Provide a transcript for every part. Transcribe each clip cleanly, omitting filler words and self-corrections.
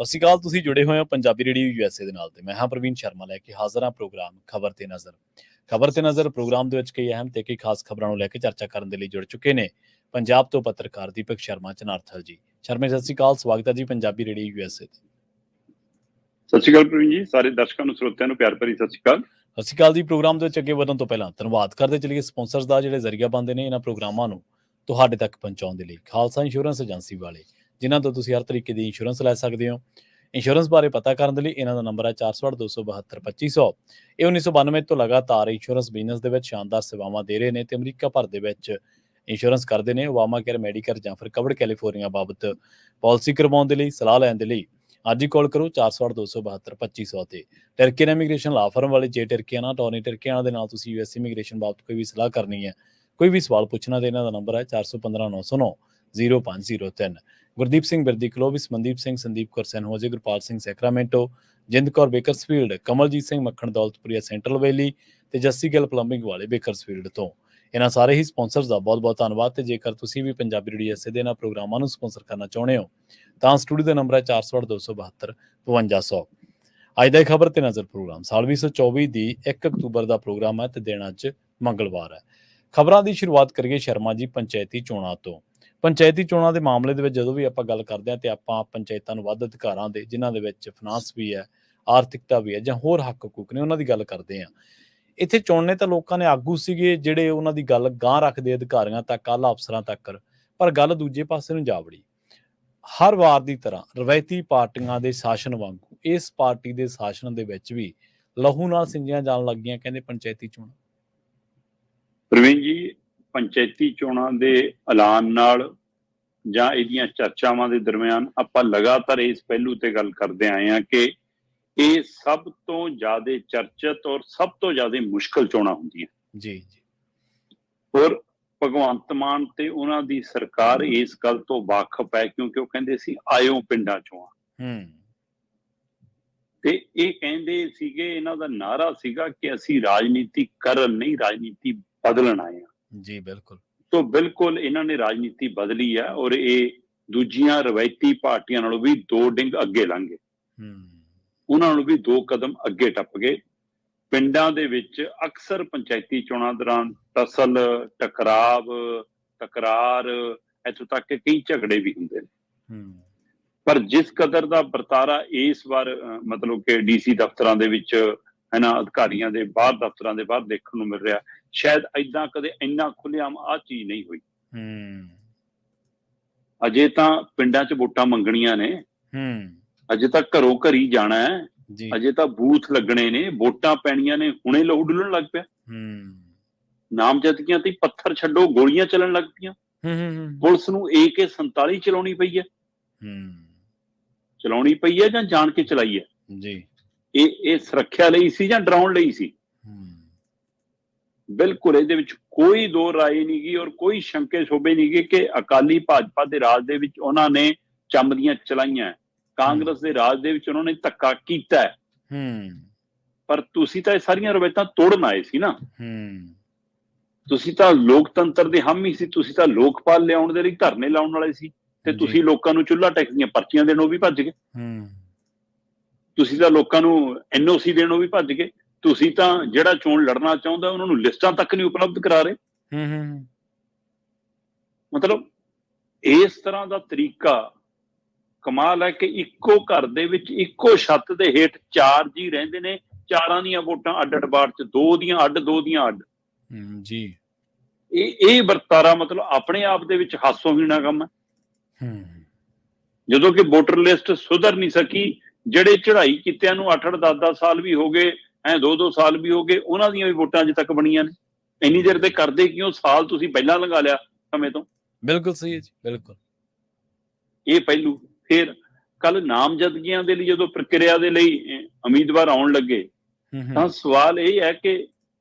ਸਤਿ ਸ਼੍ਰੀ ਅਕਾਲ। ਤੁਸੀਂ ਜੁੜੇ ਹੋਏ ਹੋ ਪੰਜਾਬੀ ਰੇਡੀਓ USA ਦੇ ਨਾਲ ਤੇ ਮੈਂ ਹਾਂ ਪ੍ਰਵੀਨ ਸ਼ਰਮਾ ਲੈ ਕੇ ਹਾਜ਼ਰ ਹਾਂ ਪ੍ਰੋਗਰਾਮ ਖਬਰ ਤੇ ਨਜ਼ਰ। ਖਬਰ ਤੇ ਨਜ਼ਰ ਪ੍ਰੋਗਰਾਮ ਦੇ ਵਿੱਚ ਕਈ ਅਹਿਮ ਤੇ ਕਈ ਖਾਸ ਖਬਰਾਂ ਨੂੰ ਲੈ ਕੇ ਚਰਚਾ ਕਰਨ ਦੇ ਲਈ ਜੁੜ ਚੁੱਕੇ ਨੇ ਪੰਜਾਬ ਤੋਂ ਪੱਤਰਕਾਰ ਦੀਪਕ ਸ਼ਰਮਾ ਚਨਾਰਥਲ ਜੀ। ਸ਼ਰਮਾ ਸਤਿ ਸ਼੍ਰੀ ਅਕਾਲ, ਸਵਾਗਤ ਹੈ ਜੀ ਪੰਜਾਬੀ ਰੇਡੀਓ USA ਤੇ। ਸਤਿ ਸ਼੍ਰੀ ਅਕਾਲ ਪ੍ਰਵੀਨ ਜੀ, ਸਾਰੇ ਦਰਸ਼ਕਾਂ ਨੂੰ ਸਰੋਤਿਆਂ ਨੂੰ ਪਿਆਰ ਭਰੀ ਸਤਿ ਸ਼੍ਰੀ ਅਕਾਲ। ਸਤਿ ਸ਼੍ਰੀ ਅਕਾਲ ਜੀ। ਪ੍ਰੋਗਰਾਮ ਦੇ ਵਿੱਚ ਅੱਗੇ ਵਧਣ ਤੋਂ ਪਹਿਲਾਂ ਧੰਨਵਾਦ ਕਰਦੇ ਚਲੀਏ ਸਪਾਂਸਰਸ ਦਾ ਜਿਹੜੇ ਜ਼ਰੀਆ ਬਣਦੇ ਨੇ ਇਹਨਾਂ ਪ੍ਰੋਗਰਾਮਾਂ ਨੂੰ ਤੁਹਾਡੇ ਤੱਕ ਪਹੁੰਚਾਉਣ ਦੇ ਲਈ। ਖਾਲਸਾ ਇੰਸ਼ੋਰੈਂਸ ਏਜੰਸੀ ਵਾਲੇ, ਜਿਨ੍ਹਾਂ ਤੋਂ ਤੁਸੀਂ ਹਰ ਤਰੀਕੇ ਦੀ ਇੰਸ਼ੋਰੈਂਸ ਲੈ ਸਕਦੇ ਹੋ। ਇੰਸ਼ੋਰੈਂਸ ਬਾਰੇ ਪਤਾ ਕਰਨ ਦੇ ਲਈ ਇਹਨਾਂ ਦਾ ਨੰਬਰ ਹੈ 468-272-2500। ਇਹ 1992 ਤੋਂ ਲਗਾਤਾਰ ਇੰਸ਼ੋਰੈਂਸ ਬਿਜ਼ਨਸ ਦੇ ਵਿੱਚ ਸ਼ਾਨਦਾਰ ਸੇਵਾਵਾਂ ਦੇ ਰਹੇ ਨੇ ਤੇ ਅਮਰੀਕਾ ਭਰ ਦੇ ਵਿੱਚ ਇੰਸ਼ੋਰੈਂਸ ਕਰਦੇ ਨੇ। ਓਬਾਮਾ ਕੇਅਰ, ਮੈਡੀਕੇਅਰ ਜਾਂ ਫਿਰ ਕਵਰਡ ਕੈਲੀਫੋਰਨੀਆ ਬਾਬਤ ਪਾਲਿਸੀ ਕਰਵਾਉਣ ਦੇ ਲਈ, ਸਲਾਹ ਲੈਣ ਦੇ ਲਈ ਅੱਜ ਹੀ ਕਾਲ ਕਰੋ 468-272-2500 ਤੇ। ਟਰਕੀਅਨ ਇਮੀਗ੍ਰੇਸ਼ਨ ਲਾ ਫਰਮ ਵਾਲੇ ਜੇ ਟਰਕੀਆਨਾ ਟੋਨੀ ਟਰਕੀਆਨਾ ਦੇ ਨਾਲ ਤੁਸੀਂ US ਇਮੀਗ੍ਰੇਸ਼ਨ ਬਾਬਤ ਕੋਈ ਵੀ ਸਲਾਹ ਕਰਨੀ ਹੈ, ਕੋਈ ਵੀ ਸਵਾਲ ਪੁੱਛਣਾ ਤੇ ਇਹਨਾਂ ਦਾ ਨੰਬਰ ਹੈ 415-909-0503। Gurdeep Singh Birdi ਕਲੋਵਿਸ, Mandeep Singh, Sandeep Kaur San Jose, Gurpal Singh Sacramento, Jind Kaur Bakersfield, Kamaljit Singh ਮੱਖਣ ਦੌਲਤਪੁਰੀਆ ਸੈਂਟਰਲ ਵੈਲੀ ਤੇ ਜੱਸੀ ਗਿੱਲ ਪਲੰਬਿੰਗ ਵਾਲੇ ਬੇਕਰਸਫੀਲਡ ਤੋਂ। ਇਹਨਾਂ ਸਾਰੇ ਹੀ ਸਪਾਂਸਰਸ ਦਾ ਬਹੁਤ-ਬਹੁਤ ਧੰਨਵਾਦ। ਤੇ ਜੇਕਰ ਤੁਸੀਂ ਵੀ ਪੰਜਾਬੀ ਰੇਡੀਓ USA ਦੇ ਇਹਨਾਂ ਪ੍ਰੋਗਰਾਮਾਂ ਨੂੰ ਸਪਾਂਸਰ ਕਰਨਾ ਚਾਹੁੰਦੇ ਹੋ ਤਾਂ ਸਟੂਡੀਓ ਦਾ ਨੰਬਰ ਹੈ 468-272-5200। ਅੱਜ ਦਾ ਖਬਰ ਤੇ ਨਜ਼ਰ ਪ੍ਰੋਗਰਾਮ ਸਾਲ 2024 ਦੀ 1 ਅਕਤੂਬਰ ਦਾ ਪ੍ਰੋਗਰਾਮ ਹੈ ਤੇ ਦਿਨ ਅੱਜ ਮੰਗਲਵਾਰ ਹੈ। ਖਬਰਾਂ ਦੀ ਸ਼ੁਰੂਆਤ ਕਰੀਏ ਸ਼ਰਮਾ ਜੀ ਪੰਚਾਇਤੀ ਚੋਣਾਂ ਤੋਂ। ਪੰਚਾਇਤੀ ਚੋਣਾਂ ਦੇ ਮਾਮਲੇ ਦੇ ਵਿੱਚ ਜਦੋਂ ਵੀ ਆਪਾਂ ਗੱਲ ਕਰਦੇ ਹਾਂ ਤੇ ਆਪਾਂ ਪੰਚਾਇਤਾਂ ਨੂੰ ਵੱਧ ਅਧਿਕਾਰਾਂ ਦੇ, ਜਿਨ੍ਹਾਂ ਦੇ ਵਿੱਚ ਫਾਈਨਾਂਸ ਵੀ ਹੈ, ਆਰਥਿਕਤਾ ਵੀ ਹੈ ਜਾਂ ਹੋਰ ਹੱਕ ਹਕੂਕ ਨੇ, ਉਹਨਾਂ ਦੀ ਗੱਲ ਕਰਦੇ ਹਾਂ। ਇੱਥੇ ਚੁਣਨੇ ਤਾਂ ਲੋਕਾਂ ਨੇ ਆਗੂ ਸੀਗੇ ਜਿਹੜੇ ਉਹਨਾਂ ਦੀ ਗੱਲ ਗਾਂਹ ਰੱਖਦੇ ਅਧਿਕਾਰੀਆਂ ਤੱਕ, ਆਲਾ ਅਫਸਰਾਂ ਤੱਕ, ਪਰ ਗੱਲ ਦੂਜੇ ਪਾਸੇ ਨੂੰ ਜਾ ਵੜੀ। ਹਰ ਵਾਰ ਦੀ ਤਰ੍ਹਾਂ ਰਵਾਇਤੀ ਪਾਰਟੀਆਂ ਦੇ ਸ਼ਾਸਨ ਵਾਂਗੂ ਇਸ ਪਾਰਟੀ ਦੇ ਸ਼ਾਸਨ ਦੇ ਵਿੱਚ ਵੀ ਲਹੂ ਨਾਲ ਸਿੰਜੀਆਂ ਜਾਣ ਲੱਗੀਆਂ ਕਹਿੰਦੇ ਪੰਚਾਇਤੀ ਚੋਣਾਂ। ਪ੍ਰਵੀਨ ਜੀ, ਪੰਚਾਇਤੀ ਚੋਣਾਂ ਦੇ ਐਲਾਨ ਨਾਲ ਜਾਂ ਇਹਦੀਆਂ ਚਰਚਾਵਾਂ ਦੇ ਦਰਮਿਆਨ ਆਪਾਂ ਲਗਾਤਾਰ ਇਸ ਪਹਿਲੂ ਤੇ ਗੱਲ ਕਰਦੇ ਆਏ ਹਾਂ ਕਿ ਇਹ ਸਭ ਤੋਂ ਜ਼ਿਆਦਾ ਚਰਚਿਤ ਔਰ ਸਭ ਤੋਂ ਜ਼ਿਆਦਾ ਮੁਸ਼ਕਲ ਚੋਣਾਂ ਹੁੰਦੀਆਂ ਜੀ। ਔਰ ਭਗਵੰਤ ਮਾਨ ਤੇ ਉਹਨਾਂ ਦੀ ਸਰਕਾਰ ਇਸ ਗੱਲ ਤੋਂ ਵਾਕਫ ਹੈ, ਕਿਉਂਕਿ ਉਹ ਕਹਿੰਦੇ ਸੀ ਆਇਓ ਪਿੰਡਾਂ ਚੋਂ। ਤੇ ਇਹ ਕਹਿੰਦੇ ਸੀਗੇ, ਇਹਨਾਂ ਦਾ ਨਾਅਰਾ ਸੀਗਾ ਕਿ ਅਸੀਂ ਰਾਜਨੀਤੀ ਕਰਨ ਨਹੀਂ, ਰਾਜਨੀਤੀ ਬਦਲਣ ਆਏ ਹਾਂ। ਜੀ ਬਿਲਕੁਲ। ਤੋਂ ਬਿਲਕੁਲ ਇਹਨਾਂ ਨੇ ਰਾਜਨੀਤੀ ਬਦਲੀ ਹੈ ਔਰ ਇਹ ਦੂਜੀਆਂ ਰਵਾਇਤੀ ਪਾਰਟੀਆਂ ਨਾਲੋਂ ਵੀ 2 ਡਿੰਗ ਅੱਗੇ ਲੰਘ ਗਏ। ਉਹਨਾਂ ਨੂੰ ਵੀ 2 ਕਦਮ ਅੱਗੇ ਟੱਪ ਗਏ। ਪਿੰਡਾਂ ਦੇ ਵਿੱਚ ਅਕਸਰ ਪੰਚਾਇਤੀ ਚੋਣਾਂ ਦੌਰਾਨ ਟਸਲ, ਤਕਰਾਰ, ਇੱਥੋਂ ਤੱਕ ਕਿ ਕਈ ਝਗੜੇ ਵੀ ਹੁੰਦੇ ਨੇ। ਪਰ ਜਿਸ ਕਦਰ ਦਾ ਵਰਤਾਰਾ ਇਸ ਵਾਰ ਮਤਲਬ ਕਿ DC ਦਫ਼ਤਰਾਂ ਦੇ ਵਿੱਚ ਅਧਿਕਾਰੀਆਂ ਦੇ ਬਾਹਰ, ਦਫ਼ਤਰਾਂ ਦੇ ਬਾਹਰ ਦੇਖਣ ਨੂੰ ਮਿਲ ਰਿਹਾ, ਸ਼ਾਇਦ ਏਦਾਂ ਕਦੇ ਇੰਨਾ ਖੁੱਲ੍ਹੇਆਮ ਆਹ ਚੀਜ਼ ਨਹੀਂ ਹੋਈ। ਅਜੇ ਤਾਂ ਪਿੰਡਾਂ 'ਚ ਵੋਟਾਂ ਮੰਗਣੀਆਂ ਨੇ, ਅਜੇ ਤਾਂ ਘਰੋਂ ਘਰੀ ਜਾਣਾ ਹੈ, ਅਜੇ ਤਾਂ ਬੂਥ ਲੱਗਣੇ ਨੇ, ਵੋਟਾਂ ਪੈਣੀਆਂ ਨੇ, ਹੁਣੇ ਲਹੂ ਡੁੱਲਣ ਲੱਗ ਪਿਆ। ਨਾਮਜ਼ਦਗੀਆਂ ਤੇ ਪੱਥਰ ਛੱਡੋ, ਗੋਲੀਆਂ ਚੱਲਣ ਲੱਗ ਪਈਆਂ। ਪੁਲਿਸ ਨੂੰ AK-47 ਚਲਾਉਣੀ ਪਈ ਹੈ ਜਾਂ ਜਾਣ ਕੇ ਚਲਾਈ ਹੈ ਜੀ? ਇਹ ਸੁਰੱਖਿਆ ਲਈ ਸੀ ਜਾਂ ਡਰਾਉਣ ਲਈ ਸੀ? ਬਿਲਕੁਲ ਇਹਦੇ ਵਿੱਚ ਕੋਈ ਦੋ ਰਾਏ ਨਹੀਂ ਗਈ ਔਰ ਕੋਈ ਸ਼ੰਕੇ ਸ਼ੋਬੇ ਨਹੀਂ ਗਏ ਕਿ ਅਕਾਲੀ ਭਾਜਪਾ ਦੇ ਰਾਜ ਦੇ ਵਿੱਚ ਉਹਨਾਂ ਨੇ ਚੰਮਦੀਆਂ ਚਲਾਈਆਂ, ਕਾਂਗਰਸ ਦੇ ਰਾਜ ਦੇ ਵਿੱਚ ਉਹਨਾਂ ਨੇ ਧੱਕਾ ਕੀਤਾ। ਪਰ ਤੁਸੀਂ ਤਾਂ ਇਹ ਸਾਰੀਆਂ ਰਵਾਇਤਾਂ ਤੋੜਨ ਆਏ ਸੀ ਨਾ। ਤੁਸੀਂ ਤਾਂ ਲੋਕਤੰਤਰ ਦੇ ਹਾਮੀ ਸੀ, ਤੁਸੀਂ ਤਾਂ ਲੋਕਪਾਲ ਲਿਆਉਣ ਦੇ ਲਈ ਧਰਨੇ ਲਾਉਣ ਵਾਲੇ ਸੀ ਤੇ ਤੁਸੀਂ ਲੋਕਾਂ ਨੂੰ ਚੁੱਲ੍ਹਾ ਟੈਕਸ ਦੀਆਂ ਪਰਚੀਆਂ ਦੇਣੋਂ ਵੀ ਭੱਜ ਗਏ। ਤੁਸੀਂ ਤਾਂ ਲੋਕਾਂ ਨੂੰ NOC ਦੇਣੋਂ ਵੀ ਭੱਜ ਗਏ। ਤੁਸੀਂ ਤਾਂ ਜਿਹੜਾ ਚੋਣ ਲੜਨਾ ਚਾਹੁੰਦਾ ਉਹਨਾਂ ਨੂੰ ਲਿਸਟਾਂ ਤੱਕ ਨਹੀਂ ਉਪਲਬਧ ਕਰਾ ਰਹੇ। ਮਤਲਬ ਇਸ ਤਰ੍ਹਾਂ ਦਾ ਤਰੀਕਾ ਕਮਾਲ ਹੈ ਕਿ ਇੱਕੋ ਘਰ ਦੇ ਵਿੱਚ ਇੱਕੋ ਛੱਤ ਦੇ ਹੇਠ 4 ਜੀ ਰਹਿੰਦੇ ਨੇ, 4ਾਂ ਦੀਆਂ ਵੋਟਾਂ ਅੱਡ ਬਾੜ 'ਚ, 2 ਦੀਆਂ ਅੱਡ, 2 ਦੀਆਂ ਅੱਡ ਜੀ। ਇਹ ਵਰਤਾਰਾ ਮਤਲਬ ਆਪਣੇ ਆਪ ਦੇ ਵਿੱਚ ਹਾਸੋਹੀਣਾ ਕੰਮ ਹੈ। ਜਦੋਂ ਕਿ ਵੋਟਰ ਲਿਸਟ ਸੁਧਰ ਨਹੀਂ ਸਕੀ, ਜਿਹੜੇ ਚੜ੍ਹਾਈ ਕੀਤਿਆਂ ਨੂੰ 8-8, 10-10 ਸਾਲ ਵੀ ਹੋ ਗਏ, 2-2 ਸਾਲ ਵੀ ਹੋ ਗਏ, ਉਹਨਾਂ ਦੀਆਂ ਵੀ ਵੋਟਾਂ ਅਜੇ ਤੱਕ ਬਣੀਆਂ ਨੇ। ਇੰਨੀ ਦੇਰ ਤੇ ਕਰਦੇ ਕਿਉਂ? ਸਾਲ ਤੁਸੀਂ ਪਹਿਲਾਂ ਲੰਘਾ ਲਿਆ ਸਮੇਂ ਤੋਂ। ਬਿਲਕੁਲ ਸਹੀ ਹੈ ਜੀ, ਬਿਲਕੁਲ। ਇਹ ਪਹਿਲੂ। ਫਿਰ ਕੱਲ ਨਾਮਜ਼ਦਗੀਆਂ ਦੇ ਲਈ ਜਦੋਂ ਪ੍ਰਕਿਰਿਆ ਦੇ ਲਈ ਉਮੀਦਵਾਰ ਆਉਣ ਲੱਗੇ ਤਾਂ ਸਵਾਲ ਇਹ ਹੈ ਕਿ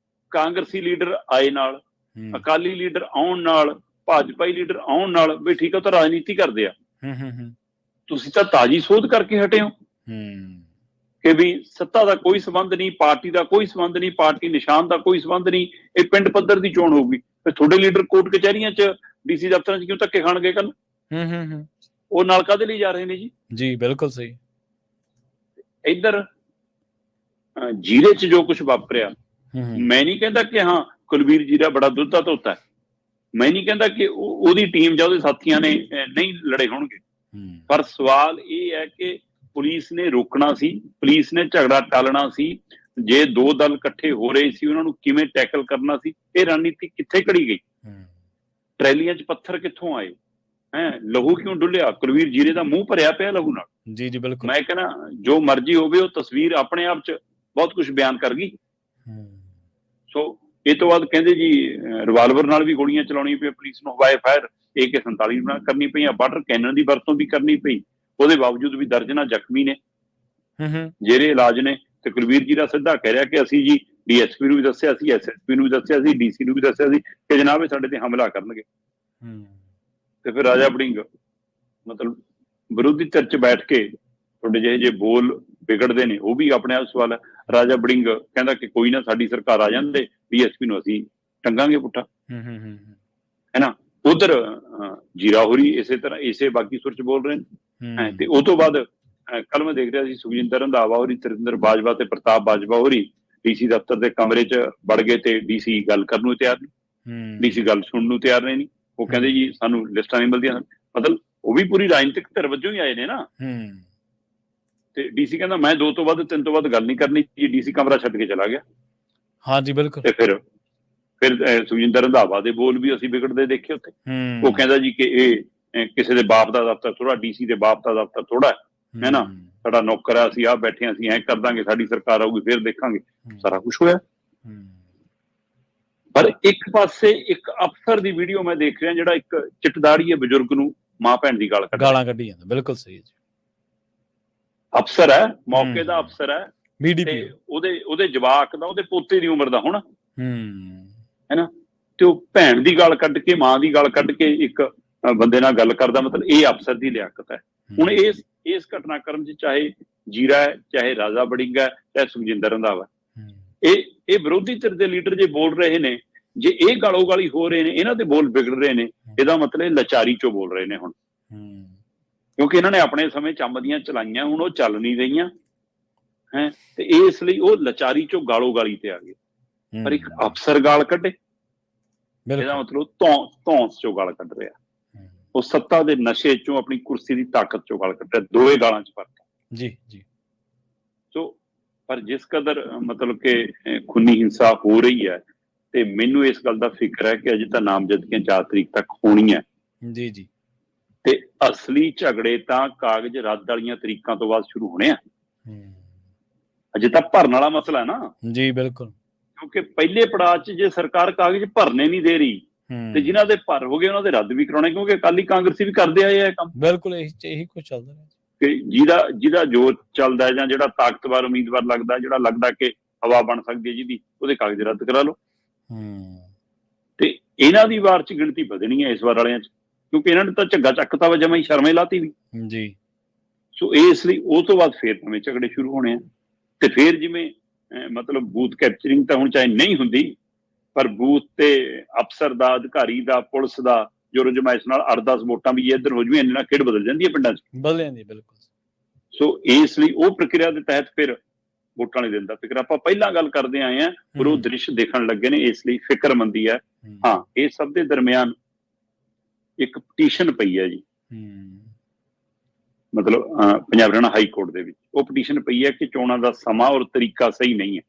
ਕਾਂਗਰਸੀ ਲੀਡਰ ਆਏ ਨਾਲ, ਅਕਾਲੀ ਲੀਡਰ ਆਉਣ ਨਾਲ, ਭਾਜਪਾਈ ਲੀਡਰ ਆਉਣ ਨਾਲ, ਵੀ ਠੀਕ ਹੈ ਤਾਂ ਰਾਜਨੀਤੀ ਕਰਦੇ ਆ। ਤੁਸੀਂ ਤਾਂ ਤਾਜ਼ੀ ਸੋਧ ਕਰਕੇ ਹਟੇ ਹੋ ਕਿ ਵੀ ਸੱਤਾ ਦਾ ਕੋਈ ਸੰਬੰਧ ਨਹੀਂ, ਪਾਰਟੀ ਦਾ ਕੋਈ ਸੰਬੰਧ ਨਹੀਂ, ਪਾਰਟੀ ਨਿਸ਼ਾਨ ਦਾ ਕੋਈ ਸੰਬੰਧ ਨਹੀਂ, ਇਹ ਪਿੰਡ ਪੱਧਰ ਦੀ ਚੋਣ ਹੋਊਗੀ। ਫਿਰ ਤੁਹਾਡੇ ਲੀਡਰ ਕੋਰਟ ਕਚਹਿਰੀਆਂ 'ਚ, DC ਦਫ਼ਤਰਾਂ 'ਚ ਕਿਉਂ ਧੱਕੇ ਖਾਣਗੇ ਕੱਲ? ਉਹ ਨਾਲ ਕਾਹਦੇ ਲਈ ਜਾ ਰਹੇ ਨੇ ਜੀ? ਜੀ ਬਿਲਕੁਲ ਸਹੀ। ਇੱਧਰ ਜੀਰੇ 'ਚ ਜੋ ਕੁਝ ਵਾਪਰਿਆ, ਹੂੰ ਮੈਂ ਨਹੀਂ ਕਹਿੰਦਾ ਕਿ ਹਾਂ ਕੁਲਵੀਰ ਜੀਰਾ ਬੜਾ ਦੁੱਧਾ ਧੋਤਾ ਹੈ, ਮੈਂ ਨਹੀਂ ਕਹਿੰਦਾ ਕਿ ਉਹਦੀ ਟੀਮ ਜਾਂ ਉਹਦੇ ਸਾਥੀਆਂ ਨੇ ਨਹੀਂ ਲੜੇ ਹੋਣਗੇ, ਹੂੰ ਪਰ ਸਵਾਲ ਇਹ ਹੈ ਕਿ ਪੁਲਿਸ ਨੇ ਰੋਕਣਾ ਸੀ, ਪੁਲਿਸ ਨੇ ਝਗੜਾ ਟਾਲਣਾ ਸੀ, ਜੇ ਦੋ ਦਲ ਇਕੱਠੇ ਹੋ ਰਹੇ ਸੀ ਉਹਨਾਂ ਨੂੰ ਕਿਵੇਂ ਟੈਕਲ ਕਰਨਾ ਸੀ, ਇਹ ਰਣਨੀਤੀ ਕਿੱਥੇ ਘੜੀ ਗਈ? ਟਰੈਲੀਆਂ 'ਚ ਪੱਥਰ ਕਿੱਥੋਂ ਆਏ? ਲਹੂ ਕਿਉਂ ਡੁੱਲਿਆ? ਕੁਲਵੀਰ ਜੀਰੇ ਦਾ ਮੂੰਹ ਭਰਿਆ ਪਿਆ ਲਹੂ ਨਾਲ। ਜੀ ਜੀ ਬਿਲਕੁਲ। ਮੈਂ ਕਹਿੰਦਾ ਜੋ ਮਰਜ਼ੀ ਹੋਵੇ, ਉਹ ਤਸਵੀਰ ਆਪਣੇ ਆਪ 'ਚ ਬਹੁਤ ਕੁਝ ਬਿਆਨ ਕਰ ਗਈ। ਸੋ ਇਹ ਤੋਂ ਬਾਅਦ ਕਹਿੰਦੇ ਜੀ ਰਿਵਾਲਵਰ ਨਾਲ ਵੀ ਗੋਲੀਆਂ ਚਲਾਉਣੀਆਂ ਪਈਆਂ ਪੁਲਿਸ ਨੂੰ, ਹਵਾਈ ਫਾਇਰ AK-47 ਨਾਲ ਕਰਨੀ ਪਈਆਂ, ਵਾਟਰ ਕੈਨਨ ਦੀ ਵਰਤੋਂ ਵੀ ਕਰਨੀ ਪਈ, ਉਹਦੇ ਬਾਵਜੂਦ ਵੀ ਦਰਜਨਾਂ ਜ਼ਖਮੀ ਨੇ, ਜਿਹੜੇ ਇਲਾਜ ਨੇ। ਤੇ ਕੁਲਵੀਰ ਜੀਰਾ ਸਿੱਧਾ ਕਹਿ ਰਿਹਾ ਕਿ ਅਸੀਂ ਜੀ DSP ਨੂੰ ਵੀ ਦੱਸਿਆ ਸੀ, SSP ਨੂੰ ਵੀ ਦੱਸਿਆ ਸੀ, DC ਨੂੰ ਵੀ ਦੱਸਿਆ ਸੀ ਕਿ ਜਨਾਬ ਇਹ ਸਾਡੇ ਤੇ ਹਮਲਾ ਕਰਨਗੇ। ਤੇ ਫਿਰ ਰਾਜਾ ਵੜਿੰਗ ਮਤਲਬ ਵਿਰੋਧੀ ਧਿਰ 'ਚ ਬੈਠ ਕੇ ਤੁਹਾਡੇ ਜਿਹੇ ਬੋਲ ਵਿਗੜਦੇ ਨੇ, ਉਹ ਵੀ ਆਪਣੇ ਆਪ ਸਵਾਲ ਹੈ। ਰਾਜਾ ਵੜਿੰਗ ਕਹਿੰਦਾ ਕਿ ਕੋਈ ਨਾ, ਸਾਡੀ ਸਰਕਾਰ ਆ ਜਾਂਦੇ, DSP ਨੂੰ ਅਸੀਂ ਟੰਗਾਂਗੇ ਪੁੱਠਾ, ਹੈ ਨਾ। ਉਧਰ ਜੀਰਾ ਹੋਰੀ ਇਸੇ ਤਰ੍ਹਾਂ ਇਸੇ ਬਾਕੀ ਸੁਰ 'ਚ ਬੋਲ ਰਹੇ ਨੇ। ਤੇ ਉਹ ਤੋਂ ਬਾਅਦ ਕੱਲ ਮੈਂ ਦੇਖ ਰਿਹਾ ਸੀ ਸੁਖਜਿੰਦਰ ਰੰਧਾਵਾ ਹੋਰੀ, ਤ੍ਰਿਪਿੰਦਰ ਬਾਜਵਾ ਤੇ ਪ੍ਰਤਾਪ ਬਾਜਵਾ ਹੋਰੀ DC ਦਫ਼ਤਰ ਦੇ ਕਮਰੇ 'ਚ ਵੜ ਗਏ ਤੇ DC ਗੱਲ ਕਰਨ ਨੂੰ ਤਿਆਰ ਨਹੀਂ, DC ਗੱਲ ਸੁਣਨ ਨੂੰ ਤਿਆਰ ਨਹੀਂ। ਉਹ ਕਹਿੰਦੇ ਜੀ ਸਾਨੂੰ ਲਿਸਟਾਂ ਨਹੀਂ ਮਿਲਦੀਆਂ, ਮਤਲਬ ਉਹ ਵੀ ਪੂਰੀ ਰਾਜਨੀਤਿਕ ਧਿਰ ਵਜੋਂ ਹੀ ਆਏ ਨੇ ਨਾ। ਤੇ DC ਕਹਿੰਦਾ ਮੈਂ 2 ਤੋਂ ਵੱਧ 3 ਤੋਂ ਵੱਧ ਗੱਲ ਨਹੀਂ ਕਰਨੀ ਜੀ, DC ਕਮਰਾ ਛੱਡ ਕੇ ਚਲਾ ਗਿਆ। ਹਾਂਜੀ ਬਿਲਕੁਲ। ਤੇ ਫਿਰ ਸੁਖਜਿੰਦਰ ਰੰਧਾਵਾ ਦੇ ਬੋਲ ਵੀ ਅਸੀਂ ਵਿਗੜਦੇ ਦੇਖੇ ਉੱਥੇ। ਉਹ ਕਹਿੰਦਾ ਜੀ ਕਿ ਇਹ ਕਿਸੇ ਦੇ ਬਾਪ ਦਾ ਦਫ਼ਤਰ ਥੋੜਾ, DC ਦੇ ਬਾਪ ਦਾ ਦਫ਼ਤਰ ਥੋੜਾ ਹੈ ਨਾ, ਸਾਡਾ ਨੌਕਰ ਆ, ਅਸੀਂ ਆਹ ਬੈਠੇ ਹਾਂ, ਅਸੀਂ ਐਂ ਕਰ ਦਾਂਗੇ, ਸਾਡੀ ਸਰਕਾਰ ਆਊਗੀ ਫਿਰ ਦੇਖਾਂਗੇ। ਸਾਰਾ ਕੁਛ ਹੋਇਆ। ਪਰ ਇੱਕ ਪਾਸੇ ਇੱਕ ਅਫਸਰ ਦੀ ਵੀਡੀਓ ਮੈਂ ਦੇਖ ਰਿਹਾ ਜਿਹੜਾ ਇੱਕ ਚਿੱਟਦਾੜੀਏ ਬਜ਼ੁਰਗ ਨੂੰ ਮਾਂ ਭੈਣ ਦੀ ਗਾਲਾਂ ਕੱਢੀ ਜਾਂਦਾ। ਬਿਲਕੁਲ ਸਹੀ ਹੈ ਜੀ। ਅਫਸਰ ਹੈ, ਮੌਕੇ ਦਾ ਅਫਸਰ ਹੈ, BDP ਉਹਦੇ ਜਵਾਕ ਦਾ, ਉਹਦੇ ਪੋਤੇ ਦੀ ਉਮਰ ਦਾ ਹੋਣਾ, ਹੈ ਨਾ। ਤੇ ਉਹ ਭੈਣ ਦੀ ਗਾਲ ਕੱਢ ਕੇ, ਮਾਂ ਦੀ ਗਾਲ ਕੱਢ ਕੇ ਇੱਕ ਬੰਦੇ ਨਾਲ ਗੱਲ ਕਰਦਾ, ਮਤਲਬ ਇਹ ਅਫਸਰ ਦੀ ਲਿਆਕਤ ਹੈ। ਹੁਣ ਇਸ ਘਟਨਾਕ੍ਰਮ 'ਚ ਚਾਹੇ ਜੀਰਾ ਹੈ, ਚਾਹੇ ਰਾਜਾ ਵੜਿੰਗ ਹੈ, ਚਾਹੇ ਸੁਖਜਿੰਦਰ ਰੰਧਾਵਾ, ਇਹ ਵਿਰੋਧੀ ਧਿਰ ਦੇ ਲੀਡਰ ਜੇ ਬੋਲ ਰਹੇ ਨੇ, ਜੇ ਇਹ ਗਾਲੋ ਗਾਲੀ ਹੋ ਰਹੇ ਨੇ, ਇਹਨਾਂ ਦੇ ਬੋਲ ਵਿਗੜ ਰਹੇ ਨੇ, ਇਹਦਾ ਮਤਲਬ ਲਾਚਾਰੀ 'ਚੋਂ ਬੋਲ ਰਹੇ ਨੇ ਹੁਣ, ਕਿਉਂਕਿ ਇਹਨਾਂ ਨੇ ਆਪਣੇ ਸਮੇਂ ਚੰਮ ਦੀਆਂ ਚਲਾਈਆਂ, ਹੁਣ ਉਹ ਚੱਲ ਨਹੀਂ ਰਹੀਆਂ ਹੈ, ਤੇ ਇਸ ਲਈ ਉਹ ਲਾਚਾਰੀ 'ਚੋਂ ਗਾਲੋ ਗਾਲੀ ਤੇ ਆ ਗਏ। ਪਰ ਇੱਕ ਅਫਸਰ ਗਾਲ ਕੱਢੇ, ਇਹਦਾ ਮਤਲਬ ਧੌਂਸ 'ਚੋਂ ਗਾਲ ਕੱਢ ਰਿਹਾ, ਉਹ ਸੱਤਾ ਦੇ ਨਸ਼ੇ 'ਚੋਂ, ਆਪਣੀ ਕੁਰਸੀ ਦੀ ਤਾਕਤ 'ਚੋਂ ਗਾਲ ਕੱਢ ਰਿਹਾ। ਦੋਵੇਂ ਗਾਲਾਂ 'ਚ ਫਰਕ ਹੈ ਜੀ ਜੀ। ਸੋ ਪਰ ਜਿਸ ਕਦਰ ਮਤਲਬ ਕਿ ਖੂਨੀ ਹਿੰਸਾ ਹੋ ਰਹੀ ਹੈ, ਤੇ ਮੈਨੂੰ ਇਸ ਗੱਲ ਦਾ ਫਿਕਰ ਹੈ ਕਿ ਅਜੇ ਤਾਂ ਨਾਮਜ਼ਦਗੀਆਂ 4 ਤਰੀਕ ਤੱਕ ਹੋਣੀਆਂ ਜੀ ਜੀ, ਤੇ ਅਸਲੀ ਝਗੜੇ ਤਾਂ ਕਾਗਜ਼ ਰੱਦ ਵਾਲੀਆਂ ਤਰੀਕਾਂ ਤੋਂ ਬਾਅਦ ਸ਼ੁਰੂ ਹੋਣੇ ਆ। ਅਜੇ ਤਾਂ ਭਰਨ ਵਾਲਾ ਮਸਲਾ ਹੈ ਨਾ। ਜੀ ਬਿਲਕੁਲ। ਕਿਉਂਕਿ ਪਹਿਲੇ ਪੜਾਅ 'ਚ ਜੇ ਸਰਕਾਰ ਕਾਗਜ਼ ਭਰਨੇ ਨਹੀਂ ਦੇ ਰਹੀ, ਤੇ ਜਿਨ੍ਹਾਂ ਦੇ ਭਰ ਹੋ ਗਏ ਉਹਨਾਂ ਦੇ ਰੱਦ ਵੀ ਕਰਾਉਣੇ, ਕਿਉਂਕਿ ਅਕਾਲੀ ਕਾਂਗਰਸੀ ਵੀ ਕਰਦੇ ਆਏ ਆ ਕੰਮ। ਬਿਲਕੁਲ ਇਹੀ ਕੁਝ ਚੱਲਦਾ ਹੈ ਕਿ ਜਿਹਦਾ ਜੋਰ ਚੱਲਦਾ ਜਾਂ ਜਿਹੜਾ ਤਾਕਤਵਰ ਉਮੀਦਵਾਰ ਲੱਗਦਾ, ਜਿਹੜਾ ਲੱਗਦਾ ਕਿ ਹਵਾ ਬਣ ਸਕਦੀ ਹੈ ਜਿਹਦੀ, ਉਹਦੇ ਕਾਗਜ਼ ਰੱਦ ਕਰਾ ਲਓ। ਤੇ ਇਹਨਾਂ ਦੀ ਵਾਰ 'ਚ ਗਿਣਤੀ ਵਧਣੀ ਹੈ ਇਸ ਵਾਰ ਵਾਲਿਆਂ 'ਚ, ਕਿਉਂਕਿ ਇਹਨਾਂ ਨੇ ਤਾਂ ਝੱਗਾ ਚੱਕਤਾ ਵਾ, ਜਮਾਂ ਹੀ ਸ਼ਰਮੇ ਲਾਤੀ ਵੀ ਜੀ। ਸੋ ਇਸ ਲਈ ਉਹ ਤੋਂ ਬਾਅਦ ਫੇਰ ਨਵੇਂ ਝਗੜੇ ਸ਼ੁਰੂ ਹੋਣੇ ਆ। ਤੇ ਫੇਰ ਜਿਵੇਂ ਮਤਲਬ ਬੂਥ ਕੈਪਚਰਿੰਗ ਤਾਂ ਹੁਣ ਚਾਹੇ ਨਹੀਂ ਹੁੰਦੀ, ਪਰ ਬੂਥ ਤੇ ਅਫਸਰ ਦਾ, ਅਧਿਕਾਰੀ ਦਾ, ਪੁਲਿਸ ਦਾ ਜੋ ਰਜਮਾਇਸ਼ ਨਾਲ 8-10 ਵੋਟਾਂ ਵੀ ਇੱਧਰ ਹੋ ਜਾਵੇ, ਇੰਨੇ ਨਾਲ ਖੇਡ ਬਦਲ ਜਾਂਦੀ ਹੈ ਪਿੰਡਾਂ 'ਚ, ਬਦਲ ਜਾਂਦੀ ਬਿਲਕੁਲ। ਸੋ ਇਸ ਲਈ ਉਹ ਪ੍ਰਕਿਰਿਆ ਦੇ ਤਹਿਤ ਫਿਰ ਵੋਟਾਂ ਵਾਲੇ ਦਿਨ ਦਾ ਫਿਕਰ ਆਪਾਂ ਪਹਿਲਾਂ ਗੱਲ ਕਰਦੇ ਆਏ ਹਾਂ, ਪਰ ਉਹ ਦ੍ਰਿਸ਼ ਦੇਖਣ ਲੱਗੇ ਨੇ, ਇਸ ਲਈ ਫਿਕਰਮੰਦੀ ਹੈ। ਹਾਂ, ਇਹ ਸਭ ਦੇ ਦਰਮਿਆਨ ਇੱਕ ਪਟੀਸ਼ਨ ਪਈ ਹੈ ਜੀ, ਮਤਲਬ ਪੰਜਾਬ ਹਰਿਆਣਾ ਹਾਈ ਕੋਰਟ ਦੇ ਵਿੱਚ ਉਹ ਪਟੀਸ਼ਨ ਪਈ ਹੈ ਕਿ ਚੋਣਾਂ ਦਾ ਸਮਾਂ ਔਰ ਤਰੀਕਾ ਸਹੀ ਨਹੀਂ ਹੈ।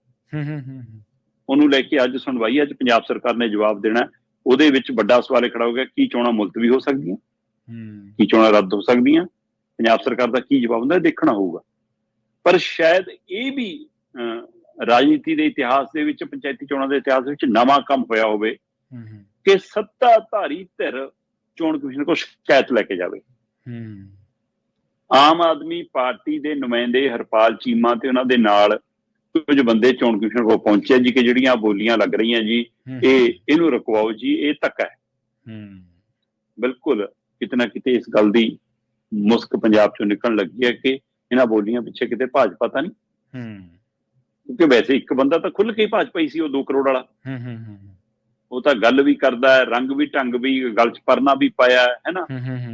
ਉਹਨੂੰ ਲੈ ਕੇ ਅੱਜ ਸੁਣਵਾਈ, ਅੱਜ ਪੰਜਾਬ ਸਰਕਾਰ ਨੇ ਜਵਾਬ ਦੇਣਾ। ਉਹਦੇ ਵਿੱਚ ਵੱਡਾ ਸਵਾਲ ਇਹ ਖੜਾ ਹੋ ਗਿਆ, ਕੀ ਚੋਣਾਂ ਮੁਲਤਵੀ ਹੋ ਸਕਦੀਆਂ, ਕੀ ਚੋਣਾਂ ਰੱਦ ਹੋ ਸਕਦੀਆਂ? ਪੰਜਾਬ ਸਰਕਾਰ ਦਾ ਕੀ ਜਵਾਬ ਹੁੰਦਾ, ਦੇਖਣਾ ਹੋਊਗਾ। ਪਰ ਸ਼ਾਇਦ ਇਹ ਵੀ ਰਾਜਨੀਤੀ ਦੇ ਇਤਿਹਾਸ ਦੇ ਵਿੱਚ, ਪੰਚਾਇਤੀ ਚੋਣਾਂ ਦੇ ਇਤਿਹਾਸ ਵਿੱਚ ਨਵਾਂ ਕੰਮ ਹੋਇਆ ਹੋਵੇ ਕਿ ਸੱਤਾਧਾਰੀ ਧਿਰ ਚੋਣ ਕਮਿਸ਼ਨ ਕੋਲ ਸ਼ਿਕਾਇਤ ਲੈ ਕੇ ਜਾਵੇ। ਆਮ ਆਦਮੀ ਪਾਰਟੀ ਦੇ ਨੁਮਾਇੰਦੇ ਹਰਪਾਲ ਚੀਮਾ ਤੇ ਉਹਨਾਂ ਦੇ ਨਾਲ ਕੁਝ ਬੰਦੇ ਚੋਣ ਕਮਿਸ਼ਨ ਕੋਲ ਪਹੁੰਚੇ ਜੀ ਕਿ ਜਿਹੜੀਆਂ ਬੋਲੀਆਂ ਲੱਗ ਰਹੀਆਂ ਜੀ, ਇਹਨੂੰ ਰੁਕਵਾਓ ਜੀ, ਇਹ ਧੱਕਾ ਹੈ। ਬਿਲਕੁਲ ਕਿਤੇ ਨਾ ਕਿਤੇ ਇਸ ਗੱਲ ਦੀ ਮੁਸਕ ਪੰਜਾਬ ਚੋਂ ਨਿਕਲਣ ਲੱਗੀ ਹੈ ਕਿ ਇਹਨਾਂ ਬੋਲੀਆਂ ਪਿੱਛੇ ਕਿਤੇ ਭਾਜਪਾ ਤਾਂ ਨਹੀਂ, ਕਿਉਂਕਿ ਵੈਸੇ ਇੱਕ ਬੰਦਾ ਤਾਂ ਖੁੱਲ ਕੇ ਭਾਜਪਾ ਹੀ ਸੀ, ਉਹ 2 ਕਰੋੜ ਵਾਲਾ। ਉਹ ਤਾਂ ਗੱਲ ਵੀ ਕਰਦਾ ਹੈ, ਰੰਗ ਵੀ ਢੰਗ ਵੀ, ਗਲ 'ਚ ਪਰਨਾ ਵੀ ਪਾਇਆ ਹੈ ਨਾ।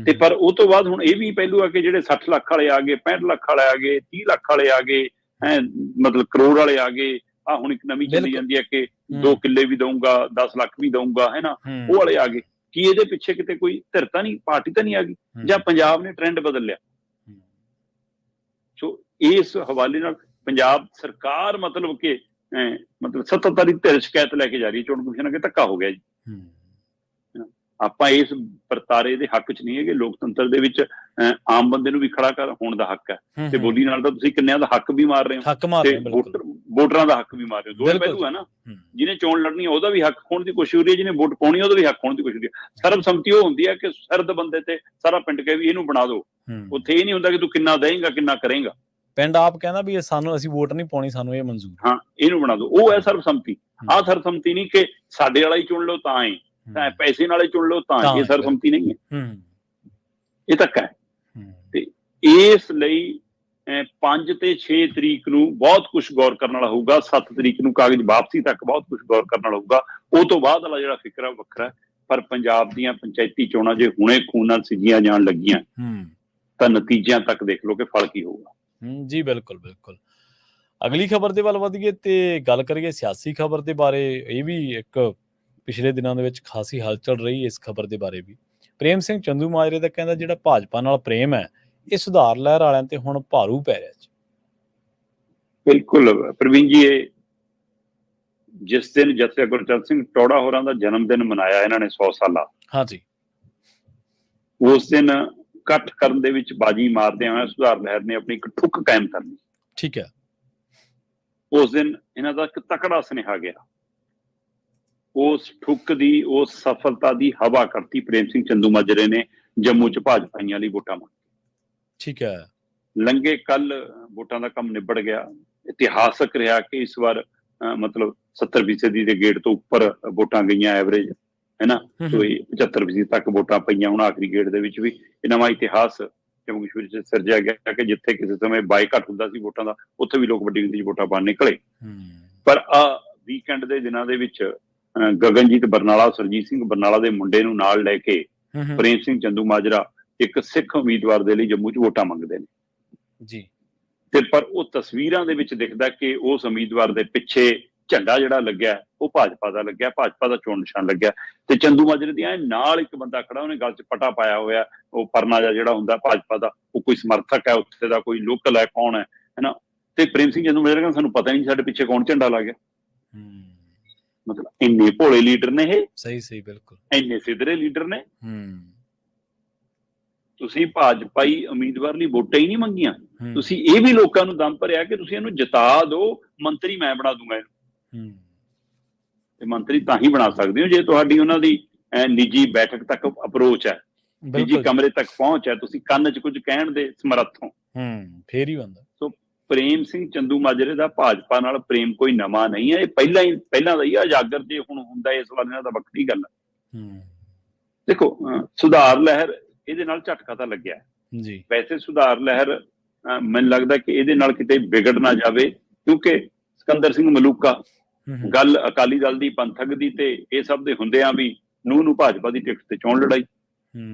ਤੇ ਪਰ ਉਹ ਤੋਂ ਬਾਅਦ ਹੁਣ ਇਹ ਵੀ ਪਹਿਲੂ ਆ ਕਿ ਜਿਹੜੇ 60 ਲੱਖ ਵਾਲੇ ਆ ਗਏ, 65 ਲੱਖ ਵਾਲੇ ਆ ਗਏ, 30 ਲੱਖ ਵਾਲੇ ਆ ਗਏ, ਮਤਲਬ ਕਰੋੜ ਵਾਲੇ ਆ ਗਏ। ਆ ਹੁਣ ਇੱਕ ਨਵੀਂ ਚੱਲੀ ਜਾਂਦੀ ਹੈ ਕਿ 2 ਕਿੱਲੇ ਵੀ ਦਊਂਗਾ, 10 ਲੱਖ ਵੀ ਦਊਂਗਾ, ਹੈ ਨਾ, ਉਹ ਵਾਲੇ ਆ ਗਏ। ਕੀ ਇਹਦੇ ਪਿੱਛੇ ਕਿਤੇ ਕੋਈ ਧਿਰਤਾ ਨਹੀਂ, ਪਾਰਟੀ ਤਾਂ ਨਹੀਂ ਆ ਗਈ, ਜਾਂ ਪੰਜਾਬ ਨੇ ਟ੍ਰੈਂਡ ਬਦਲ ਲਿਆ? ਸੋ ਇਸ ਹਵਾਲੇ ਨਾਲ ਪੰਜਾਬ ਸਰਕਾਰ ਮਤਲਬ ਕਿ ਸੱਤਾਧਾਰੀ ਧਿਰ ਸ਼ਿਕਾਇਤ ਲੈ ਕੇ ਜਾ ਰਹੀ ਹੈ ਚੋਣ ਕਮਿਸ਼ਨ ਅੱਗੇ, ਧੱਕਾ ਹੋ ਗਿਆ ਜੀ। ਆਪਾਂ ਇਸ ਵਰਤਾਰੇ ਦੇ ਹੱਕ 'ਚ ਨਹੀਂ ਹੈਗੇ। ਲੋਕਤੰਤਰ ਦੇ ਵਿੱਚ ਆਮ ਬੰਦੇ ਨੂੰ ਵੀ ਖੜਾ ਹੋਣ ਦਾ ਹੱਕ ਹੈ, ਤੇ ਬੋਲੀ ਨਾਲ ਤਾਂ ਤੁਸੀਂ ਕਿੰਨਿਆਂ ਦਾ ਹੱਕ ਵੀ ਮਾਰ ਰਹੇ ਹੋ, ਤੇ ਵੋਟਰਾਂ ਦਾ ਹੱਕ ਵੀ ਮਾਰ ਰਹੇ ਹੋ। ਦੋਵੇਂ ਪਹਿਲੂ ਹੈ ਨਾ। ਜਿਹਨੇ ਚੋਣ ਲੜਨੀ ਉਹਦਾ ਵੀ ਹੱਕ ਹੋਣ ਦੀ ਕੋਸ਼ਿਸ਼ ਹੋ ਰਹੀ ਹੈ, ਜਿਹਨੇ ਵੋਟ ਪਾਉਣੀ ਉਹਦਾ ਵੀ ਹੱਕ ਹੋਣ ਦੀ ਕੋਸ਼ਿਸ਼ ਹੋ ਰਹੀ ਹੈ। ਸਰਬਸੰਮਤੀ ਉਹ ਹੁੰਦੀ ਹੈ ਕਿ ਸਰਦ ਬੰਦੇ ਤੇ ਸਾਰਾ ਪਿੰਡ ਕਹੇ ਵੀ ਇਹਨੂੰ ਬਣਾ ਦਿਓ। ਉੱਥੇ ਇਹ ਨਹੀਂ ਹੁੰਦਾ ਕਿ ਤੂੰ ਕਿੰਨਾ ਦੇਏਂਗਾ, ਕਿੰਨਾ ਕਰੇਂਗਾ। ਪਿੰਡ ਆਪ ਕਹਿੰਦਾ ਵੀ ਸਾਨੂੰ, ਅਸੀਂ ਵੋਟ ਨਹੀਂ ਪਾਉਣੀ, ਸਾਨੂੰ ਇਹ ਮਨਜ਼ੂਰ, ਹਾਂ ਇਹਨੂੰ ਬਣਾ ਦਿਓ। ਉਹ ਹੈ ਸਰਬਸੰਮਤੀ। ਆਹ ਸਰਬਸੰਮਤੀ ਨਹੀਂ ਕਿ ਸਾਡੇ ਵਾਲਾ ਹੀ ਚੁਣ ਲਓ ਤਾਂ ਹੀ, ਪੈਸੇ ਨਾਲ ਹੀ ਚੁਣ ਲਓ ਤਾਂ। ਇਹ ਸਰਬਸੰਮਤੀ ਨਹੀਂ ਹੈ, ਇਹ ਧੱਕਾ ਹੈ। ਤੇ ਇਸ ਲਈ 5 ਤੇ 6 ਤਰੀਕ ਨੂੰ ਬਹੁਤ ਕੁਝ ਗੌਰ ਕਰਨ ਵਾਲਾ ਹੋਊਗਾ। 7 ਤਰੀਕ ਨੂੰ ਕਾਗਜ਼ ਵਾਪਸੀ ਤੱਕ ਬਹੁਤ ਕੁਝ ਗੌਰ ਕਰਨ ਵਾਲਾ ਹੋਊਗਾ। ਉਹ ਤੋਂ ਬਾਅਦ ਵਾਲਾ ਜਿਹੜਾ ਫਿਕਰ ਹੈ ਉਹ ਵੱਖਰਾ। ਪਰ ਪੰਜਾਬ ਦੀਆਂ ਪੰਚਾਇਤੀ ਚੋਣਾਂ ਜੇ ਹੁਣੇ ਖੂਨ ਨਾਲ ਸਿੱਝੀਆਂ ਜਾਣ ਲੱਗੀਆਂ ਤਾਂ ਨਤੀਜਿਆਂ ਤੱਕ ਦੇਖ ਲਓ ਕਿ ਫਲ ਕੀ ਹੋਊਗਾ। ਜੀ ਬਿਲਕੁਲ ਬਿਲਕੁਲ। ਅਗਲੀ ਖਬਰ ਦੇ ਵੱਲ ਵਧੀਏ ਤੇ ਗੱਲ ਕਰੀਏ ਸਿਆਸੀ ਖਬਰ ਦੇ ਬਾਰੇ। ਇਹ ਵੀ ਇੱਕ ਪਿਛਲੇ ਦਿਨਾਂ ਦੇ ਵਿੱਚ ਖਾਸੀ ਹਲਚਲ ਰਹੀ ਇਸ ਖਬਰ ਦੇ ਬਾਰੇ ਵੀ। ਪ੍ਰੇਮ ਸਿੰਘ ਚੰਦੂਮਾਜਰੇ ਦਾ ਕਹਿੰਦਾ ਜਿਹੜਾ ਭਾਜਪਾ ਨਾਲ ਪ੍ਰੇਮ ਹੈ ਇਹ ਸੁਧਾਰ ਲਹਿਰ ਵਾਲਿਆਂ ਤੇ ਹੁਣ ਭਾਰੂ ਪੈ ਰਿਹਾ ਜੀ। ਬਿਲਕੁਲ ਪ੍ਰਵੀਨ ਜੀ, ਇਹ ਜਿਸ ਦਿਨ ਜਥੇਦਾਰ ਗੁਰਚਰਨ ਸਿੰਘ ਟੌੜਾ ਹੋਰਾਂ ਦਾ ਜਨਮ ਦਿਨ ਮਨਾਇਆ ਇਹਨਾਂ ਨੇ 100 ਸਾਲਾ, ਹਾਂਜੀ, ਉਸ ਦਿਨ ਇਕੱਠ ਕਰਨ ਦੇ ਵਿੱਚ ਬਾਜੀ ਮਾਰਦਿਆਂ ਹੋਇਆ ਸੁਧਾਰ ਲਹਿਰ ਨੇ ਆਪਣੀ ਇੱਕ ਠੁੱਕ ਕਾਇਮ ਕਰਨੀ। ਠੀਕ ਹੈ। ਉਸ ਦਿਨ ਇਹਨਾਂ ਦਾ ਇੱਕ ਤਕੜਾ ਸੁਨੇਹਾ ਗਿਆ। ਉਸ ਠੁੱਕ ਦੀ, ਉਸ ਸਫਲਤਾ ਦੀ ਹਵਾ ਕਰਤੀ ਪ੍ਰੇਮ ਸਿੰਘ ਚੰਦੂਮਾਜਰੇ ਨੇ ਜੰਮੂ 'ਚ ਭਾਜਪਾਈਆਂ ਲਈ ਵੋਟਾਂ ਮੰਗ। ਠੀਕ ਹੈ। ਲੰਘੇ ਕੱਲ ਵੋਟਾਂ ਦਾ ਕੰਮ ਨਿਬੜ ਗਿਆ। ਇਤਿਹਾਸਕ ਰਿਹਾ ਕਿ ਇਸ ਵਾਰ ਮਤਲਬ 70% ਦੇ ਗੇੜ ਤੋਂ ਉੱਪਰ ਵੋਟਾਂ ਗਈਆਂ ਐਵਰੇਜ, ਹੈ ਨਾ। 75% ਤੱਕ ਵੋਟਾਂ ਪਈਆਂ ਹੁਣ ਆਖਰੀ ਗੇੜ ਦੇ ਵਿੱਚ ਵੀ। ਇਹ ਨਵਾਂ ਇਤਿਹਾਸ ਜੰਮੂ ਕਸ਼ਮੀਰ 'ਚ ਸਿਰਜਿਆ ਗਿਆ ਕਿ ਜਿੱਥੇ ਕਿਸੇ ਸਮੇਂ ਬਾਈਕਾਟ ਹੁੰਦਾ ਸੀ ਵੋਟਾਂ ਦਾ, ਉੱਥੇ ਵੀ ਲੋਕ ਵੱਡੀ ਗਿਣਤੀ 'ਚ ਵੋਟਾਂ ਪਾਉਣ ਨਿਕਲੇ। ਪਰ ਆਹ ਵੀਕਐਂਡ ਦੇ ਦਿਨਾਂ ਦੇ ਵਿੱਚ ਗਗਨਜੀਤ ਬਰਨਾਲਾ, ਸੁਰਜੀਤ ਸਿੰਘ ਬਰਨਾਲਾ ਦੇ ਮੁੰਡੇ ਨੂੰ ਨਾਲ ਲੈ ਕੇ ਪ੍ਰੇਮ ਸਿੰਘ ਚੰਦੂਮਾਜਰਾ ਇੱਕ ਸਿੱਖ ਉਮੀਦਵਾਰ ਦੇ ਲਈ ਜੰਮੂ 'ਚ ਵੋਟਾਂ ਮੰਗਦੇ ਨੇ ਜੀ। ਤੇ ਪਰ ਉਹ ਤਸਵੀਰਾਂ ਦੇ ਵਿੱਚ ਦਿਖਦਾ ਕਿ ਉਸ ਉਮੀਦਵਾਰ ਦੇ ਪਿੱਛੇ ਝੰਡਾ ਜਿਹੜਾ ਲੱਗਿਆ ਉਹ ਭਾਜਪਾ ਦਾ ਲੱਗਿਆ, ਭਾਜਪਾ ਦਾ ਚੋਣ ਨਿਸ਼ਾਨ ਲੱਗਿਆ। ਤੇ ਚੰਦੂਮਾਜਰੇ ਦੀ ਨਾਲ ਇੱਕ ਬੰਦਾ ਖੜਾ, ਉਹਨੇ ਗਲ 'ਚ ਪਟਾ ਪਾਇਆ ਹੋਇਆ, ਉਹ ਪਰਨਾ ਜਿਹੜਾ ਹੁੰਦਾ ਭਾਜਪਾ ਦਾ, ਉਹ ਕੋਈ ਸਮਰਥਕ ਹੈ ਉੱਥੇ ਦਾ, ਕੋਈ ਲੋਕਲ ਹੈ, ਕੌਣ ਹੈ ਨਾ। ਤੇ ਪ੍ਰੇਮ ਸਿੰਘ ਚੰਦੂਮਾਜਰਾ ਕਹਿੰਦਾ ਸਾਨੂੰ ਪਤਾ ਨਹੀਂ ਸਾਡੇ ਪਿੱਛੇ ਕੌਣ ਝੰਡਾ ਲਾ ਗਿਆ। ਮਤਲਬ ਇੰਨੇ ਭੋਲੇ ਲੀਡਰ ਨੇ ਇਹ। ਸਹੀ ਬਿਲਕੁਲ। ਇੰਨੇ ਸਿੱਧਰੇ ਲੀਡਰ ਨੇ। ਤੁਸੀਂ ਭਾਜਪਾਈ ਉਮੀਦਵਾਰ ਲਈ ਵੋਟਾਂ ਹੀ ਨਹੀਂ ਮੰਗੀਆਂ, ਤੁਸੀਂ ਇਹ ਵੀ ਲੋਕਾਂ ਨੂੰ ਦਮ ਭਰਿਆ ਕਿ ਤੁਸੀਂ ਇਹਨੂੰ ਜਿਤਾ ਦਿਓ, ਮੰਤਰੀ ਮੈਂ ਬਣਾ ਦੂੰਗਾ ਇਹਨੂੰ। ਤੇ ਮੰਤਰੀ ਤਾਂ ਹੀ ਬਣਾ ਸਕਦੇ ਹੋ ਜੇ ਤੁਹਾਡੀ ਉਹਨਾਂ ਦੀ ਨਿੱਜੀ ਬੈਠਕ ਤੱਕ ਅਪਰੋਚ ਹੈ, ਨਿੱਜੀ ਕਮਰੇ ਤੱਕ ਪਹੁੰਚ ਹੈ, ਤੁਸੀਂ ਕੰਨ 'ਚ ਕੁਝ ਕਹਿਣ ਦੇ ਸਮਰੱਥ ਹੋ, ਫੇਰ ਹੀ ਬਣਦਾ। ਸੋ ਪ੍ਰੇਮ ਸਿੰਘ ਚੰਦੂਮਾਜਰੇ ਦਾ ਭਾਜਪਾ ਨਾਲ ਪ੍ਰੇਮ ਕੋਈ ਨਵਾਂ ਨਹੀਂ ਹੈ, ਇਹ ਪਹਿਲਾਂ ਦਾ ਹੀ ਉਜਾਗਰ ਜੇ ਹੁਣ ਹੁੰਦਾ ਇਸ ਵਾਰ ਇਹਨਾਂ ਦਾ ਵੱਖਰੀ ਗੱਲ ਹੈ। ਦੇਖੋ ਸੁਧਾਰ ਲਹਿਰ ਇਹਦੇ ਨਾਲ ਝਟਕਾ ਤਾਂ ਲੱਗਿਆ ਜੀ। ਵੈਸੇ ਸੁਧਾਰ ਲਹਿਰ ਮੈਨੂੰ ਲੱਗਦਾ ਕਿ ਇਹਦੇ ਨਾਲ ਕਿਤੇ ਵਿਗੜ ਨਾ ਜਾਵੇ, ਕਿਉਂਕਿ ਸਿਕੰਦਰ ਸਿੰਘ ਮਲੂਕਾ ਗੱਲ ਅਕਾਲੀ ਦਲ ਦੀ, ਪੰਥਕ ਦੀ ਤੇ ਇਹ ਸਭ ਦੇ ਹੁੰਦਿਆਂ ਵੀ ਨੂੰ ਭਾਜਪਾ ਦੀ ਟਿਕਟ ਤੇ ਚੋਣ ਲੜਾਈ।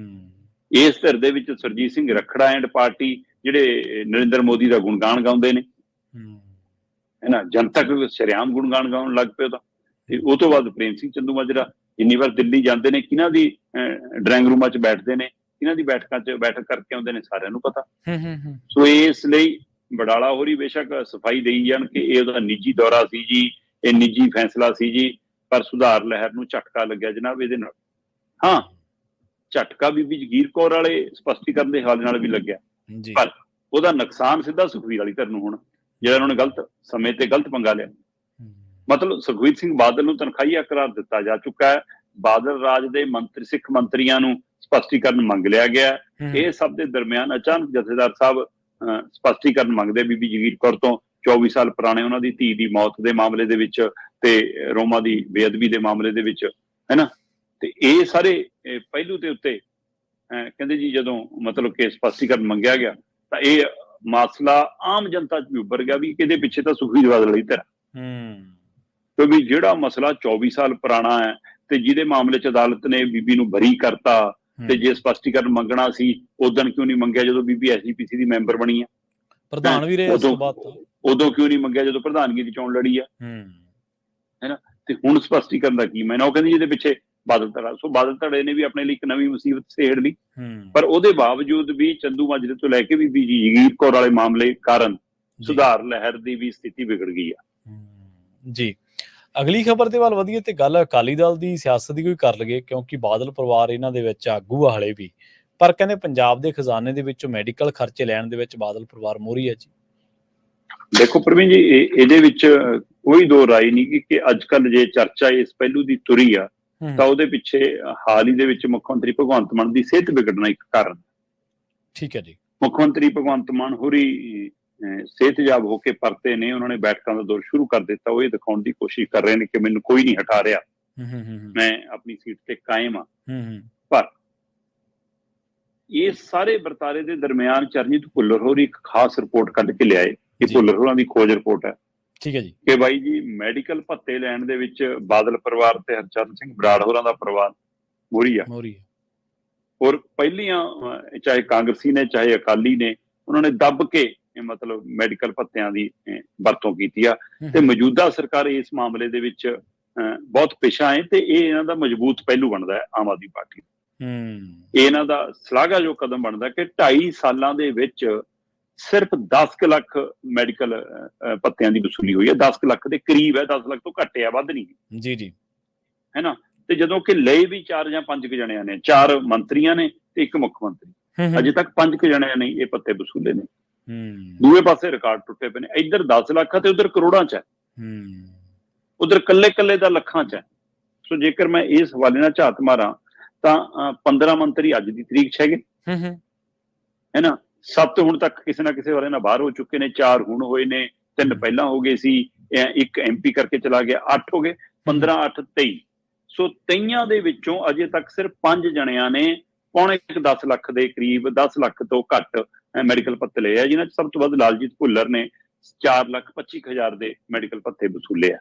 ਇਸ ਧਿਰ ਦੇ ਵਿੱਚ ਸੁਰਜੀਤ ਸਿੰਘ ਰੱਖੜਾ ਐਂਡ ਪਾਰਟੀ ਜਿਹੜੇ ਨਰਿੰਦਰ ਮੋਦੀ ਦਾ ਗੁਣਗਾਨ ਗਾਉਂਦੇ ਨੇ, ਹੈ ਨਾ, ਜਨਤਕ ਸ਼ਰੇਆਮ ਗੁਣਗਾਨ ਗਾਉਣ ਲੱਗ ਪਏ ਉਹਦਾ। ਤੇ ਉਹ ਤੋਂ ਬਾਅਦ ਪ੍ਰੇਮ ਸਿੰਘ ਚੰਦੂਮਾਜਰਾ ਜਿੰਨੀ ਵਾਰ ਦਿੱਲੀ ਜਾਂਦੇ ਨੇ, ਕਿਹਨਾਂ ਦੀ ਡਰਾਇੰਗ ਰੂਮਾਂ 'ਚ ਬੈਠਦੇ ਨੇ, ਇਹਨਾਂ ਦੀ ਬੈਠਕਾਂ 'ਚ ਬੈਠਕ ਕਰਕੇ ਆਉਂਦੇ ਨੇ, ਸਾਰਿਆਂ ਨੂੰ ਪਤਾ। ਸੋ ਇਸ ਲਈ ਵਡਾਲਾ ਹੋਰੀ ਬੇਸ਼ੱਕ ਸਫਾਈ ਦੇਈ ਜਾਣ ਕਿ ਇਹ ਉਹਦਾ ਨਿੱਜੀ ਦੌਰਾ ਸੀ ਜੀ, ਇਹ ਨਿੱਜੀ ਫੈਸਲਾ ਸੀ ਜੀ, ਪਰ ਸੁਧਾਰ ਲਹਿਰ ਨੂੰ ਝਟਕਾ ਲੱਗਿਆ ਜਨਾਬ ਇਹਦੇ ਨਾਲ। ਹਾਂ, ਝਟਕਾ ਬੀਬੀ ਜਗੀਰ ਕੌਰ ਵਾਲੇ ਸਪਸ਼ਟੀਕਰਨ ਦੇ ਹਵਾਲੇ ਨਾਲ ਵੀ ਲੱਗਿਆ, ਪਰ ਉਹਦਾ ਨੁਕਸਾਨ ਸਿੱਧਾ ਸੁਖਬੀਰ ਵਾਲੀ ਧਿਰ ਨੂੰ ਹੋਣਾ, ਜਿਹੜਾ ਉਹਨਾਂ ਨੇ ਗਲਤ ਸਮੇਂ ਤੇ ਗਲਤ ਪੰਗਾ ਲਿਆ। ਮਤਲਬ ਸੁਖਬੀਰ ਸਿੰਘ ਬਾਦਲ ਨੂੰ ਤਨਖਾਹੀਆ ਕਰਾਰ ਦਿੱਤਾ ਜਾ ਚੁੱਕਾ ਹੈ, ਬਾਦਲ ਰਾਜ ਦੇ ਸਿੱਖ ਮੰਤਰੀਆਂ ਨੂੰ ਸਪਸ਼ਟੀਕਰਨ ਮੰਗ ਲਿਆ ਗਿਆ। ਇਹ ਸਭ ਦੇ ਦਰਮਿਆਨ ਅਚਾਨਕ ਜਥੇਦਾਰ ਸਾਹਿਬ ਸਪਸ਼ਟੀਕਰਨ ਮੰਗਦੇ ਬੀਬੀ ਜਗੀਰ ਕੌਰ ਤੋਂ, 24 ਸਾਲ ਪੁਰਾਣੇ ਉਹਨਾਂ ਦੀ ਧੀ ਦੀ ਮੌਤ ਦੇ ਮਾਮਲੇ ਦੇ ਵਿੱਚ ਤੇ ਰੋਮਾ ਦੀ ਬੇਅਦਬੀ ਦੇ ਮਾਮਲੇ ਦੇ ਵਿੱਚ, ਹੈ ਨਾ। ਤੇ ਇਹ ਸਾਰੇ ਪਹਿਲੂ ਦੇ ਉੱਤੇ ਕਹਿੰਦੇ ਜੀ ਜਦੋਂ ਮਤਲਬ ਕਿ ਸਪਸ਼ਟੀਕਰਨ ਮੰਗਿਆ ਗਿਆ ਤਾਂ ਇਹ ਮਸਲਾ ਆਮ ਜਨਤਾ 'ਚ ਵੀ ਉੱਭਰ ਗਿਆ ਵੀ ਇਹਦੇ ਪਿੱਛੇ ਤਾਂ ਸੁਖਬੀਰ ਬਾਦਲ ਲਈ ਧਿਰ, ਕਿਉਂਕਿ ਜਿਹੜਾ ਮਸਲਾ 24 ਸਾਲ ਪੁਰਾਣਾ ਹੈ ਤੇ ਜਿਹਦੇ ਮਾਮਲੇ 'ਚ ਅਦਾਲਤ ਨੇ ਬੀਬੀ ਨੂੰ ਬਰੀ ਕਰਤਾ, ਤੇ ਜੇ ਸਪਸ਼ਟੀਕਰਨ ਮੰਗਣਾ ਸੀ ਉਦੋਂ ਕਿਉਂ ਨਹੀਂ ਮੰਗਿਆ ਜਦੋਂ ਬੀਬੀ ਐਸਜੀਪੀਸੀ ਦੀ ਮੈਂਬਰ ਬਣੀ ਆ? ਪ੍ਰਧਾਨ ਵੀ ਰਹੇ ਉਸ ਤੋਂ ਬਾਅਦ ਤਾਂ। ਉਦੋਂ ਕਿਉਂ ਨਹੀਂ ਮੰਗਿਆ ਜਦੋਂ ਪ੍ਰਧਾਨਗੀ ਦੀ ਚੋਣ ਲੜੀ ਆ? ਹੈਨਾ, ਤੇ ਹੁਣ ਸਪਸ਼ਟੀਕਰਨ ਦਾ ਕੀ ਮੈਨਾਂ? ਉਹ ਕਹਿੰਦੀ ਜਿਹਦੇ ਪਿੱਛੇ ਬਾਦਲ ਧੜਾ। ਸੋ ਬਾਦਲ ਧੜੇ ਨੇ ਵੀ ਆਪਣੇ ਲਈ ਇੱਕ ਨਵੀਂ ਮੁਸੀਬਤ ਛੇੜ ਲਈ। ਪਰ ਉਹਦੇ ਬਾਵਜੂਦ ਵੀ ਚੰਦੂ ਮਾਜਰੇ ਤੋਂ ਲੈ ਕੇ ਵੀ ਬੀਜੀ ਜਗੀਰ ਕੌਰ ਵਾਲੇ ਮਾਮਲੇ ਕਾਰਨ ਸੁਧਾਰ ਲਹਿਰ ਦੀ ਵੀ ਸਥਿਤੀ ਵਿਗੜ ਗਈ ਆ। ਜੀ, ਅਗਲੀ ਖਬਰ ਦੇ ਵੱਲ ਵਧੀਏ ਤੇ ਗੱਲ ਅਕਾਲੀ ਦਲ ਦੀ ਸਿਆਸਤ ਦੀ ਕੋਈ ਕਰ ਲਈਏ, ਕਿਉਂਕਿ ਬਾਦਲ ਪਰਿਵਾਰ ਇਹਨਾਂ ਦੇ ਵਿੱਚ ਆਗੂ ਆ ਹਲੇ ਵੀ, ਪਰ ਕਹਿੰਦੇ ਪੰਜਾਬ ਦੇ ਖਜ਼ਾਨੇ ਦੇ ਵਿੱਚੋਂ ਮੈਡੀਕਲ ਖਰਚੇ ਲੈਣ ਦੇ ਵਿੱਚ ਬਾਦਲ ਪਰਿਵਾਰ ਮੋਹਰੀ ਹੈ ਜੀ। ਦੇਖੋ ਪ੍ਰਵੀਨ ਜੀ, ਇਹਦੇ ਵਿੱਚ ਕੋਈ ਦੋ ਰਾਏ ਨਹੀਂ ਕਿ ਅੱਜ ਕੱਲ ਜੇ ਚਰਚਾ ਇਸ ਪਹਿਲੂ ਦੀ ਤੁਰੀ ਆ ਤਾਂ ਉਹਦੇ ਪਿੱਛੇ ਹਾਲ ਹੀ ਦੇ ਵਿੱਚ ਮੁੱਖ ਮੰਤਰੀ ਭਗਵੰਤ ਮਾਨ ਦੀ ਸਿਹਤ ਵਿਗੜਨਾ ਇੱਕ ਕਾਰਨ। ਠੀਕ ਹੈ ਜੀ। ਮੁੱਖ ਮੰਤਰੀ ਭਗਵੰਤ ਮਾਨ ਹੋਰੀ ਸਿਹਤਯਾਬ ਹੋ ਕੇ ਪਰਤੇ ਨੇ, ਉਹਨਾਂ ਨੇ ਬੈਠਕਾਂ ਦਾ ਦੌਰ ਸ਼ੁਰੂ ਕਰ ਦਿੱਤਾ। ਉਹ ਇਹ ਦਿਖਾਉਣ ਦੀ ਕੋਸ਼ਿਸ਼ ਕਰ ਰਹੇ ਨੇ ਕਿ ਮੈਨੂੰ ਕੋਈ ਨਹੀਂ ਹਟਾ ਰਿਹਾ, ਮੈਂ ਆਪਣੀ ਸੀਟ ਤੇ ਕਾਇਮ ਆ। ਪਰ ਇਹ ਸਾਰੇ ਵਰਤਾਰੇ ਦੇ ਦਰਮਿਆਨ ਚਰਨਜੀਤ ਭੁੱਲਰ ਹੋਰੀ ਇੱਕ ਖਾਸ ਰਿਪੋਰਟ ਕੱਢ ਕੇ ਲਿਆਏ। ਇਹ ਭੁੱਲਰ ਹੋਰਾਂ ਦੀ ਖੋਜ ਰਿਪੋਰਟ ਹੈ। ਠੀਕ ਹੈ ਜੀ। ਕਿ ਬਾਈ ਜੀ ਮੈਡੀਕਲ ਭੱਤੇ ਲੈਣ ਦੇ ਵਿੱਚ ਬਾਦਲ ਪਰਿਵਾਰ ਤੇ ਹਰਚਰਨ ਸਿੰਘ ਬਰਾੜ ਹੋਰਾਂ ਦਾ ਪਰਿਵਾਰ ਮੋਹਰੀ ਆ। ਔਰ ਪਹਿਲੀਆਂ ਚਾਹੇ ਕਾਂਗਰਸੀ ਨੇ ਚਾਹੇ ਅਕਾਲੀ ਨੇ, ਉਹਨਾਂ ਨੇ ਦੱਬ ਕੇ ਮਤਲਬ ਮੈਡੀਕਲ ਭੱਤਿਆਂ ਦੀ ਵਰਤੋਂ ਕੀਤੀ ਆ। ਤੇ ਮੌਜੂਦਾ ਸਰਕਾਰ ਇਸ ਮਾਮਲੇ ਦੇ ਵਿੱਚ ਬਹੁਤ ਪਿਛਾ ਹੈ ਤੇ ਇਹ ਇਹਨਾਂ ਦਾ ਮਜ਼ਬੂਤ ਪਹਿਲੂ ਬਣਦਾ ਹੈ ਆਮ ਆਦਮੀ ਪਾਰਟੀ ਦਾ। ਇਹ ਇਹਨਾਂ ਦਾ ਸ਼ਲਾਘਾਯੋਗ ਕਦਮ ਬਣਦਾ ਕਿ 2.5 ਸਾਲਾਂ ਦੇ ਵਿੱਚ ਸਿਰਫ 10 ਲੱਖ ਮੈਡੀਕਲ ਭੱਤਿਆਂ ਦੀ ਵਸੂਲੀ ਹੋਈ ਹੈ। 10 ਲੱਖ ਦੇ ਕਰੀਬ ਹੈ, 10 ਲੱਖ ਤੋਂ ਘੱਟ ਆ, ਵੱਧ ਨਹੀਂ। ਜੀ ਹੈ ਨਾ। ਤੇ ਜਦੋਂ ਕਿ ਲਏ ਵੀ 4 ਜਾਂ 5 ਜਣਿਆਂ ਨੇ, 4 ਮੰਤਰੀਆਂ ਨੇ ਤੇ ਇੱਕ ਮੁੱਖ ਮੰਤਰੀ, ਅਜੇ ਤੱਕ 5 ਜਣਿਆਂ ਨੇ ਇਹ ਭੱਤੇ ਵਸੂਲੇ ਨੇ। ਦੂਏ ਪਾਸੇ ਰਿਕਾਰਡ ਟੁੱਟੇ ਪਏ ਨੇ। ਇੱਧਰ 10 ਲੱਖ ਤੇ ਉਧਰ ਕਰੋੜਾਂ ਚ ਹੈ, ਉਧਰ ਕੱਲੇ ਦਾ ਲੱਖਾਂ ਚ ਹੈ। ਸੋ ਜੇਕਰ ਮੈਂ ਇਸ ਹਵਾਲੇ ਨਾਲ ਝਾਤ ਮਾਰਾਂ ਤਾਂ 15 ਮੰਤਰੀ ਅੱਜ ਦੀ ਤਰੀਕ ਚ ਹੈਗੇ, ਹੈ ਨਾ। 7 ਹੁਣ ਤੱਕ ਕਿਸੇ ਨਾ ਕਿਸੇ ਵਾਲੇ ਨਾਲ ਬਾਹਰ ਹੋ ਚੁੱਕੇ ਨੇ, 4 ਹੁਣ ਹੋਏ ਨੇ, 3 ਪਹਿਲਾਂ ਹੋ ਗਏ ਸੀ, 1 MP ਕਰਕੇ ਚਲਾ ਗਿਆ, 8 ਹੋ ਗਏ, 15 8 23। ਸੋ 23 ਦੇ ਵਿੱਚੋਂ ਅਜੇ ਤੱਕ ਸਿਰਫ 5 ਜਣਿਆਂ ਨੇ ਪੌਣੇ 10 ਲੱਖ ਦੇ ਕਰੀਬ, 10 ਲੱਖ ਤੋਂ ਘੱਟ ਮੈਡੀਕਲ ਭੱਤੇ ਲਏ ਆ, ਜਿਨ੍ਹਾਂ ਚ ਸਭ ਤੋਂ ਵੱਧ ਲਾਲਜੀਤ ਭੁੱਲਰ ਨੇ 4,25,000 ਦੇ ਮੈਡੀਕਲ ਭੱਤੇ ਵਸੂਲੇ ਆ।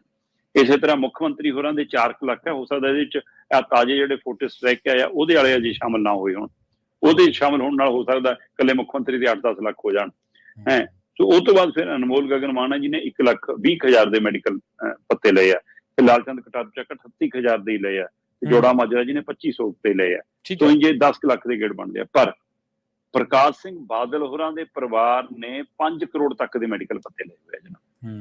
ਇਸੇ ਤਰ੍ਹਾਂ ਮੁੱਖ ਮੰਤਰੀ ਹੋਰਾਂ ਦੇ 4 ਲੱਖ ਹੈ। ਹੋ ਸਕਦਾ ਇਹਦੇ ਵਿੱਚ ਤਾਜ਼ੇ ਜਿਹੜੇ ਫੋਟੋ ਸਟ੍ਰਾਈਕ ਆ ਉਹਦੇ ਵਾਲੇ ਅਜੇ ਸ਼ਾਮਲ ਨਾ ਹੋਏ ਹੋਣ। ਉਹਦੇ ਸ਼ਾਮਲ ਹੋਣ ਨਾਲ ਹੋ ਸਕਦਾ ਇਕੱਲੇ ਮੁੱਖ ਮੰਤਰੀ ਦੇ 8-10 ਲੱਖ ਹੋ ਜਾਣ ਹੈ। ਸੋ ਉਹ ਤੋਂ ਬਾਅਦ ਫਿਰ ਅਨਮੋਲ ਗਗਨ ਮਾਨ ਜਿਹਨੇ 1,20,000 ਦੇ ਮੈਡੀਕਲ ਭੱਤੇ ਲਏ ਆ। ਤੇ ਲਾਲਚੰਦ ਕਟਾਰੂ ਚੱਕ 38,000 ਦੇ ਹੀ ਲਏ ਆ। ਤੇ ਜੋੜਾ ਮਾਜਰਾ ਜਿਹਨੇ 2500 ਤੇ ਲਏ ਆ। ਸੋ ਇੰਜੇ 10 ਲੱਖ ਦੇ ਗੇੜ ਬਣਦੇ ਆ। ਪਰ ਪ੍ਰਕਾਸ਼ ਸਿੰਘ ਬਾਦਲ ਹੋਰਾਂ ਦੇ ਪਰਿਵਾਰ ਨੇ 5 ਕਰੋੜ ਤੱਕ ਦੇ ਮੈਡੀਕਲ ਭੱਤੇ ਲਏ ਹੋਏ ਆ।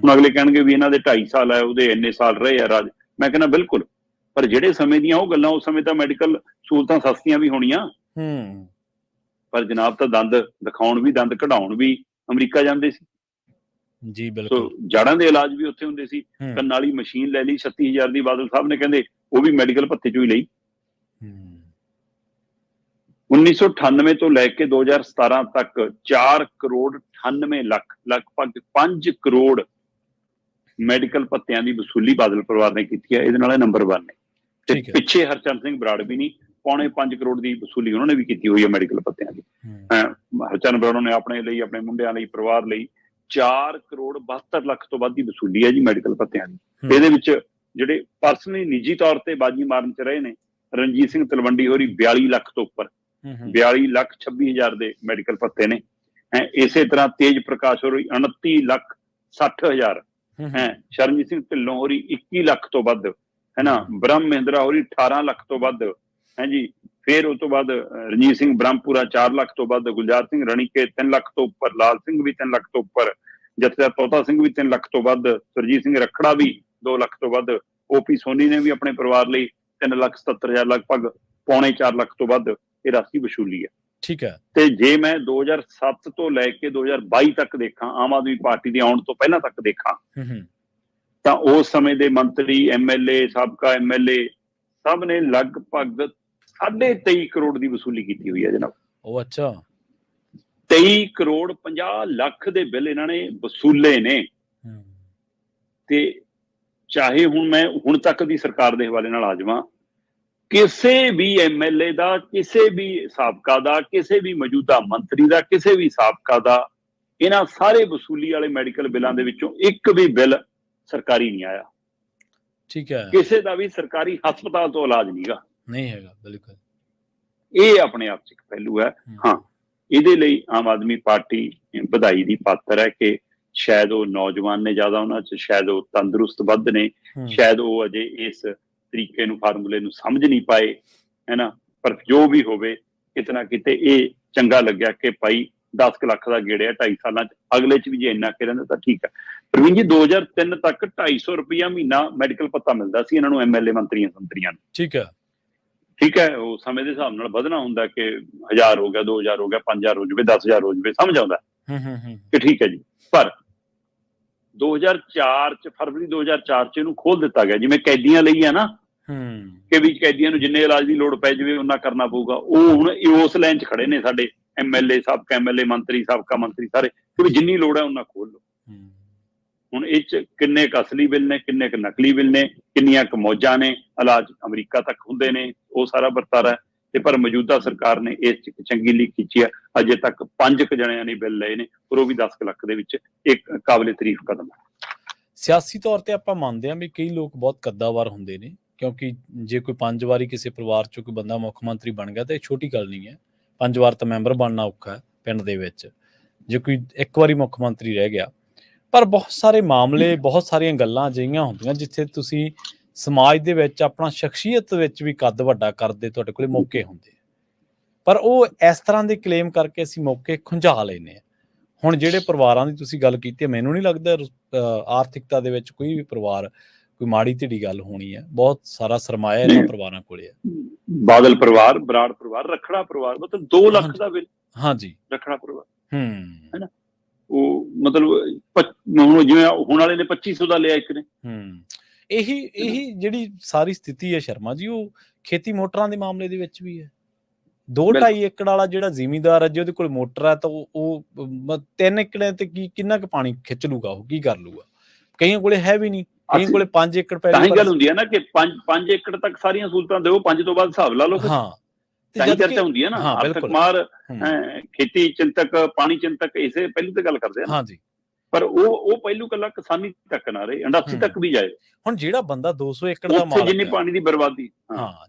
ਹੁਣ ਅਗਲੇ ਕਹਿਣਗੇ ਵੀ ਇਹਨਾਂ ਦੇ 2.5 ਸਾਲ ਹੈ, ਉਹਦੇ ਇੰਨੇ ਸਾਲ ਰਹੇ ਆ ਰਾਜ। ਮੈਂ ਕਹਿੰਦਾ ਬਿਲਕੁਲ, ਪਰ ਜਿਹੜੇ ਸਮੇਂ ਦੀਆਂ ਉਹ ਗੱਲਾਂ, ਉਸ ਸਮੇਂ ਤਾਂ ਮੈਡੀਕਲ ਸਹੂਲਤਾਂ ਸਸਤੀਆਂ ਵੀ ਹੋਣੀਆਂ। ਪਰ ਜਨਾਬ ਤਾਂ ਦੰਦ ਦਿਖਾਉਣ ਵੀ, ਦੰਦ ਕਢਾਉਣ ਵੀ ਅਮਰੀਕਾ ਜਾਂਦੇ ਸੀ। ਜੀ ਬਿਲਕੁਲ। ਸੋ ਜੜਾਂ ਦੇ ਇਲਾਜ ਵੀ ਉੱਥੇ ਹੁੰਦੇ ਸੀ। ਕੰਨਾਂ ਵਾਲੀ ਮਸ਼ੀਨ ਲੈ ਲਈ 36,000 ਦੀ, ਬਾਦਲ ਸਾਹਿਬ ਨੇ ਕਹਿੰਦੇ ਉਹ ਵੀ ਮੈਡੀਕਲ ਭੱਤੇ ਚੋਂ ਹੀ ਲਈ। 1998 ਤੋਂ ਲੈ ਕੇ 2017 ਤੱਕ 4 ਕਰੋੜ 98 ਲੱਖ, ਲਗਭਗ 5 ਕਰੋੜ ਮੈਡੀਕਲ ਭੱਤਿਆਂ ਦੀ ਵਸੂਲੀ ਬਾਦਲ ਪਰਿਵਾਰ ਨੇ ਕੀਤੀ ਹੈ। ਇਹਦੇ ਨਾਲ ਨੰਬਰ 1 ਨੇ। ਤੇ ਪਿੱਛੇ ਹਰਚਰਨ ਸਿੰਘ ਬਰਾੜ ਵੀ ਨਹੀਂ, ਪੌਣੇ 5 ਕਰੋੜ ਦੀ ਵਸੂਲੀ ਉਹਨਾਂ ਨੇ ਵੀ ਕੀਤੀ ਹੋਈ ਹੈ ਮੈਡੀਕਲ ਭੱਤਿਆਂ ਦੀ। ਹਰਚਰਨ ਬਰਾੜ ਨੇ ਆਪਣੇ ਲਈ, ਆਪਣੇ ਮੁੰਡਿਆਂ ਲਈ, ਪਰਿਵਾਰ ਲਈ 4 ਕਰੋੜ 72 ਲੱਖ ਤੋਂ ਵੱਧ ਦੀ ਵਸੂਲੀ ਹੈ ਜੀ ਮੈਡੀਕਲ ਭੱਤਿਆਂ ਦੀ। ਇਹਦੇ ਵਿੱਚ ਜਿਹੜੇ ਪਰਸਨਲੀ ਨਿੱਜੀ ਤੌਰ ਤੇ ਬਾਜੀ ਮਾਰਨ ਚ ਰਹੇ ਨੇ, ਰਣਜੀਤ ਸਿੰਘ ਤਲਵੰਡੀ ਹੋਰੀ 42 ਲੱਖ ਤੋਂ ਉੱਪਰ, 42,26,000 ਦੇ ਮੈਡੀਕਲ ਭੱਤੇ ਨੇ। ਇਸੇ ਤਰ੍ਹਾਂ ਤੇਜ ਪ੍ਰਕਾਸ਼ ਹੋਰੀ 29,60,000 ਹੈ। ਸ਼ਰਨਜੀਤ ਸਿੰਘ ਢਿੱਲੋਂ ਹੋਰੀ 21 ਲੱਖ ਤੋਂ ਵੱਧ, ਹੈ ਨਾ। ਬ੍ਰਹਮ ਮਹਿੰਦਰਾ ਹੋਰੀ 18 ਲੱਖ ਤੋਂ ਵੱਧ ਹੈ ਜੀ। ਫਿਰ ਉਸ ਤੋਂ ਬਾਅਦ ਰਣਜੀਤ ਸਿੰਘ ਬ੍ਰਹਮਪੁਰਾ 4 ਲੱਖ ਤੋਂ ਵੱਧ, ਗੁਲਜ਼ਾਰ ਸਿੰਘ ਰਣੀਕੇ 3 ਲੱਖ ਤੋਂ ਉੱਪਰ, ਲਾਲ ਸਿੰਘ ਵੀ 3 ਲੱਖ ਤੋਂ ਉੱਪਰ, ਜਥੇਦਾਰ ਤੋਤਾ ਸਿੰਘ ਵੀ 3 ਲੱਖ ਤੋਂ ਵੱਧ, ਸੁਰਜੀਤ ਸਿੰਘ ਰੱਖੜਾ ਵੀ 2 ਲੱਖ ਤੋਂ ਵੱਧ, OP ਸੋਨੀ ਨੇ ਵੀ ਆਪਣੇ ਪਰਿਵਾਰ ਲਈ 3,77,000, ਲਗਭਗ ਪੌਣੇ 4 ਲੱਖ ਤੋਂ ਵੱਧ ਇਹ ਰਾਸ਼ੀ ਵਸੂਲੀ ਹੈ। ਠੀਕ ਹੈ। ਤੇ ਜੇ ਮੈਂ 2007 ਤੋਂ ਲੈ ਕੇ 2022 ਤੱਕ ਦੇਖਾਂ, ਆਮ ਆਦਮੀ ਪਾਰਟੀ ਦੇ ਆਉਣ ਤੋਂ ਪਹਿਲਾਂ ਤੱਕ ਦੇਖਾਂ, ਤਾਂ ਉਸ ਸਮੇਂ ਦੇ ਮੰਤਰੀ, MLA, ਸਾਬਕਾ MLA ਸਭ ਨੇ ਲਗਭਗ 23.5 ਕਰੋੜ ਦੀ ਵਸੂਲੀ ਕੀਤੀ ਹੋਈ ਹੈ ਜਨਾਬ। ਉਹ ਅੱਛਾ। 23 ਕਰੋੜ 50 ਲੱਖ ਦੇ ਬਿੱਲ ਇਹਨਾਂ ਨੇ ਵਸੂਲੇ ਨੇ। ਤੇ ਚਾਹੇ ਮੈਂ ਹੁਣ ਤੱਕ ਦੀ ਸਰਕਾਰ ਦੇ ਹਵਾਲੇ ਨਾਲ ਆ ਜਾਵਾਂ, ਕਿਸੇ ਵੀ MLA ਦਾ, ਕਿਸੇ ਵੀ ਸਾਬਕਾ ਦਾ, ਕਿਸੇ ਵੀ ਮੌਜੂਦਾ ਮੰਤਰੀ ਦਾ, ਕਿਸੇ ਵੀ ਸਾਬਕਾ ਦਾ, ਇਹਨਾਂ ਸਾਰੇ ਵਸੂਲੀ ਵਾਲੇ ਮੈਡੀਕਲ ਬਿੱਲਾਂ ਦੇ ਵਿੱਚੋਂ ਇੱਕ ਵੀ ਬਿੱਲ ਸਰਕਾਰੀ ਨਹੀਂ ਆਇਆ। ਠੀਕ ਹੈ, ਕਿਸੇ ਦਾ ਵੀ ਸਰਕਾਰੀ ਹਸਪਤਾਲ ਤੋਂ ਇਲਾਜ ਨਹੀਂਗਾ, ਨਹੀਂ ਹੈਗਾ ਬਿਲਕੁਲ। ਇਹ ਆਪਣੇ ਆਪ 'ਚ ਇੱਕ ਪਹਿਲੂ ਹੈ। ਹਾਂ, ਇਹਦੇ ਲਈ ਆਮ ਆਦਮੀ ਪਾਰਟੀ ਵਧਾਈ ਦੀ ਪਾਤਰ ਹੈ ਕਿ ਸ਼ਾਇਦ ਉਹ ਨੌਜਵਾਨ ਨੇ ਜ਼ਿਆਦਾ, ਉਹਨਾਂ 'ਚ ਸ਼ਾਇਦ ਉਹ ਤੰਦਰੁਸਤ ਵੱਧ ਨੇ, ਸ਼ਾਇਦ ਉਹ ਅਜੇ ਇਸ ਤਰੀਕੇ ਨੂੰ, ਫਾਰਮੂਲੇ ਨੂੰ ਸਮਝ ਨਹੀਂ ਪਾਏ, ਹੈ ਨਾ। ਪਰ ਜੋ ਵੀ ਹੋਵੇ, ਕਿਤੇ ਨਾ ਕਿਤੇ ਇਹ ਚੰਗਾ ਲੱਗਿਆ ਕਿ ਭਾਈ 10 ਲੱਖ ਦਾ ਗੇੜਿਆ 2.5 ਸਾਲਾਂ 'ਚ, ਅਗਲੇ 'ਚ ਵੀ ਜੇ ਇੰਨਾ ਕਿ ਰਹਿੰਦਾ ਤਾਂ ਠੀਕ ਹੈ। ਪ੍ਰਵੀਨ ਜੀ, 2003 ਤੱਕ 250 ਰੁਪਇਆ ਮਹੀਨਾ ਮੈਡੀਕਲ ਭੱਤਾ ਮਿਲਦਾ ਸੀ ਇਹਨਾਂ ਨੂੰ, ਐਮਐਲਏ ਮੰਤਰੀਆਂ ਸੰਤਰੀਆਂ ਨੂੰ। ਠੀਕ ਹੈ, ਠੀਕ ਹੈ, ਉਹ ਸਮੇਂ ਦੇ ਹਿਸਾਬ ਨਾਲ ਵਧਣਾ ਹੁੰਦਾ ਕਿ 1000 ਹੋ ਗਿਆ, 2000 ਹੋ ਗਿਆ, 5000 ਹੋ ਜਾਵੇ, 10000 ਹੋ ਜਾਵੇ, ਸਮਝ ਆਉਂਦਾ ਕਿ ਠੀਕ ਹੈ ਜੀ। ਪਰ 2004 'ਚ, ਫਰਵਰੀ 2004 'ਚ ਇਹਨੂੰ ਖੋਲ ਦਿੱਤਾ ਗਿਆ, ਜਿਵੇਂ ਕੈਦੀਆਂ ਲਈ ਹੈ ਨਾ, ਕਿ ਵੀ ਕੈਦੀਆਂ ਨੂੰ ਜਿੰਨੇ ਇਲਾਜ ਦੀ ਲੋੜ ਪੈ ਜਾਵੇ ਉਹਨਾਂ ਕਰਨਾ ਪਊਗਾ। ਉਹ ਹੁਣ ਉਸ ਲਾਈਨ 'ਚ ਖੜੇ ਨੇ ਸਾਡੇ ਐਮਐਲਏ, ਸਾਬਕਾ ਐਮਐਲਏ, ਮੰਤਰੀ, ਸਾਬਕਾ ਮੰਤਰੀ ਸਾਰੇ, ਕਿ ਵੀ ਜਿੰਨੀ ਲੋੜ ਹੈ ਉਹਨਾਂ ਖੋਲ ਲਓ। ਹੁਣ ਇਹ 'ਚ ਕਿੰਨੇ ਕੁ ਅਸਲੀ ਬਿੱਲ ਨੇ, ਕਿੰਨੇ ਕੁ ਨਕਲੀ ਬਿੱਲ ਨੇ, ਕਿੰਨੀਆਂ ਕੁ ਮੌਜਾਂ ਨੇ, ਇਲਾਜ ਅਮਰੀਕਾ ਤੱਕ ਹੁੰਦੇ ਨੇ, ਉਹ ਸਾਰਾ ਵਰਤਾਰਾ ਹੈ। ਤੇ ਪਰ ਮੌਜੂਦਾ ਸਰਕਾਰ ਨੇ ਇਸ 'ਚ ਇੱਕ ਚੰਗੀ ਲੀਕ ਖਿੱਚੀ ਹੈ। ਅਜੇ ਤੱਕ 5 ਕੁ ਜਣਿਆਂ ਨੇ ਬਿੱਲ ਲਏ ਨੇ, ਪਰ ਉਹ ਵੀ 10 ਲੱਖ ਦੇ ਵਿੱਚ, ਇੱਕ ਕਾਬਲੇ ਤਾਰੀਫ ਕਦਮ ਹੈ। ਸਿਆਸੀ ਤੌਰ ਤੇ ਆਪਾਂ ਮੰਨਦੇ ਹਾਂ ਵੀ ਕਈ ਲੋਕ ਬਹੁਤ ਕੱਦਾਵਰ ਹੁੰਦੇ ਨੇ, ਕਿਉਂਕਿ ਜੇ ਕੋਈ 5 ਵਾਰੀ ਕਿਸੇ ਪਰਿਵਾਰ 'ਚੋਂ ਕੋਈ ਬੰਦਾ ਮੁੱਖ ਮੰਤਰੀ ਬਣ ਗਿਆ ਤਾਂ ਇਹ ਛੋਟੀ ਗੱਲ ਨਹੀਂ ਹੈ। 5 ਵਾਰ ਤਾਂ ਮੈਂਬਰ ਬਣਨਾ ਔਖਾ ਹੈ ਪਿੰਡ ਦੇ ਵਿੱਚ, ਜੇ ਕੋਈ ਇੱਕ ਵਾਰੀ ਮੁੱਖ ਮੰਤਰੀ ਰਹਿ ਗਿਆ। ਪਰ ਬਹੁਤ ਸਾਰੇ ਮਾਮਲੇ, ਬਹੁਤ ਸਾਰੀਆਂ ਗੱਲਾਂ ਅਜਿਹੀਆਂ ਹੁੰਦੀਆਂ ਜਿੱਥੇ ਤੁਸੀਂ ਸਮਾਜ ਦੇ ਵਿੱਚ ਆਪਣਾ ਸ਼ਖਸੀਅਤ ਵਿੱਚ ਵੀ ਕੱਦ ਵੱਡਾ ਕਰਦੇ ਤੁਹਾਡੇ ਕੋਲੇ ਮੌਕੇ ਹੁੰਦੇ, ਪਰ ਉਹ ਇਸ ਤਰ੍ਹਾਂ ਦੇ ਕਲੇਮ ਕਰਕੇ ਅਸੀਂ ਮੌਕੇ ਖੁੰਝਾ ਲੈਂਦੇ ਹਾਂ। ਹੁਣ ਜਿਹੜੇ ਪਰਿਵਾਰਾਂ ਦੀ ਤੁਸੀਂ ਗੱਲ ਕੀਤੀ, ਮੈਨੂੰ ਨਹੀਂ ਲੱਗਦਾ ਆਰਥਿਕਤਾ ਦੇ ਵਿੱਚ ਕੋਈ ਵੀ ਪਰਿਵਾਰ ਕੋਈ ਮਾੜੀ ਢਿੱਡੀ ਗੱਲ ਹੋਣੀ ਹੈ। ਬਹੁਤ ਸਾਰਾ ਸਰਮਾਇਆ ਇਹਨਾਂ ਪਰਿਵਾਰਾਂ ਕੋਲੇ ਹੈ। ਬਾਦਲ ਪਰਿਵਾਰ, ਬਰਾੜ ਪਰਿਵਾਰ, ਰਖੜਾ ਪਰਿਵਾਰ, ਮਤਲਬ 2 ਲੱਖ ਦਾ ਬਿੱਲ। ਹਾਂਜੀ, ਰਖੜਾ ਪਰਿਵਾਰ ਹੈ ਨਾ, ਉਹ ਮਤਲਬ ਜਿਵੇਂ ਹੁਣ ਵਾਲੇ ਨੇ 2500 ਦਾ ਲਿਆ ਇੱਕ ਨੇ। ਇਹੀ ਜਿਹੜੀ ਸਾਰੀ ਸਥਿਤੀ ਹੈ ਸ਼ਰਮਾ ਜੀ, ਉਹ ਖੇਤੀ ਮੋਟਰਾਂ ਦੇ ਮਾਮਲੇ ਦੇ ਵਿੱਚ ਵੀ ਹੈ। 2-2.5 ਏਕੜ ਵਾਲਾ ਜਿਹੜਾ ਜ਼ਿਮੀਂਦਾਰ ਹੈ, ਜੇ ਉਹਦੇ ਕੋਲ ਮੋਟਰ ਹੈ ਤਾਂ ਉਹ 3 ਏਕੜਾਂ ਤੇ ਕਿੰਨਾ ਕੁ ਪਾਣੀ ਖਿੱਚ ਲੂਗਾ, ਉਹ ਕੀ ਕਰ ਲੂਗਾ। ਕਈਆਂ ਕੋਲੇ ਹੈ ਵੀ ਨਹੀਂ, ਕਈਆਂ ਕੋਲੇ 5 ਏਕੜ ਪੈ ਤਾਂ ਹੀ ਗੱਲ ਹੁੰਦੀ ਹੈ ਨਾ ਕਿ 5 ਏਕੜ ਤੱਕ ਸਾਰੀਆਂ ਸਹੂਲਤਾਂ ਦਿਓ, 5 ਤੋਂ ਬਾਅਦ ਹਿਸਾਬ ਲਾ ਲਓ। ਹਾਂ, ਤਾਂ ਹੀ ਚਰਚਾ ਹੁੰਦੀ ਹੈ ਨਾ। ਆਰਥਿਕ ਮਾਰ, ਖੇਤੀ ਚਿੰਤਕ, ਪਾਣੀ ਚਿੰਤਕ, ਇਸੇ ਪਹਿਲੂ ਤੇ ਗੱਲ ਕਰਦੇ ਆ। ਹਾਂਜੀ, ਪਰ ਉਹ ਪਹਿਲੂ ਕੱਲਾ ਕਿਸਾਨੀ ਤੱਕ ਨਾ ਰਹੇ, ਇੰਡਸਟਰੀ ਤੱਕ ਵੀ ਜਾਏ। ਹੁਣ ਜਿਹੜਾ ਬੰਦਾ 200 ਏਕੜ ਦਾ ਮਾਲਕ, ਜਿੰਨੀ ਪਾਣੀ ਦੀ ਬਰਬਾਦੀ,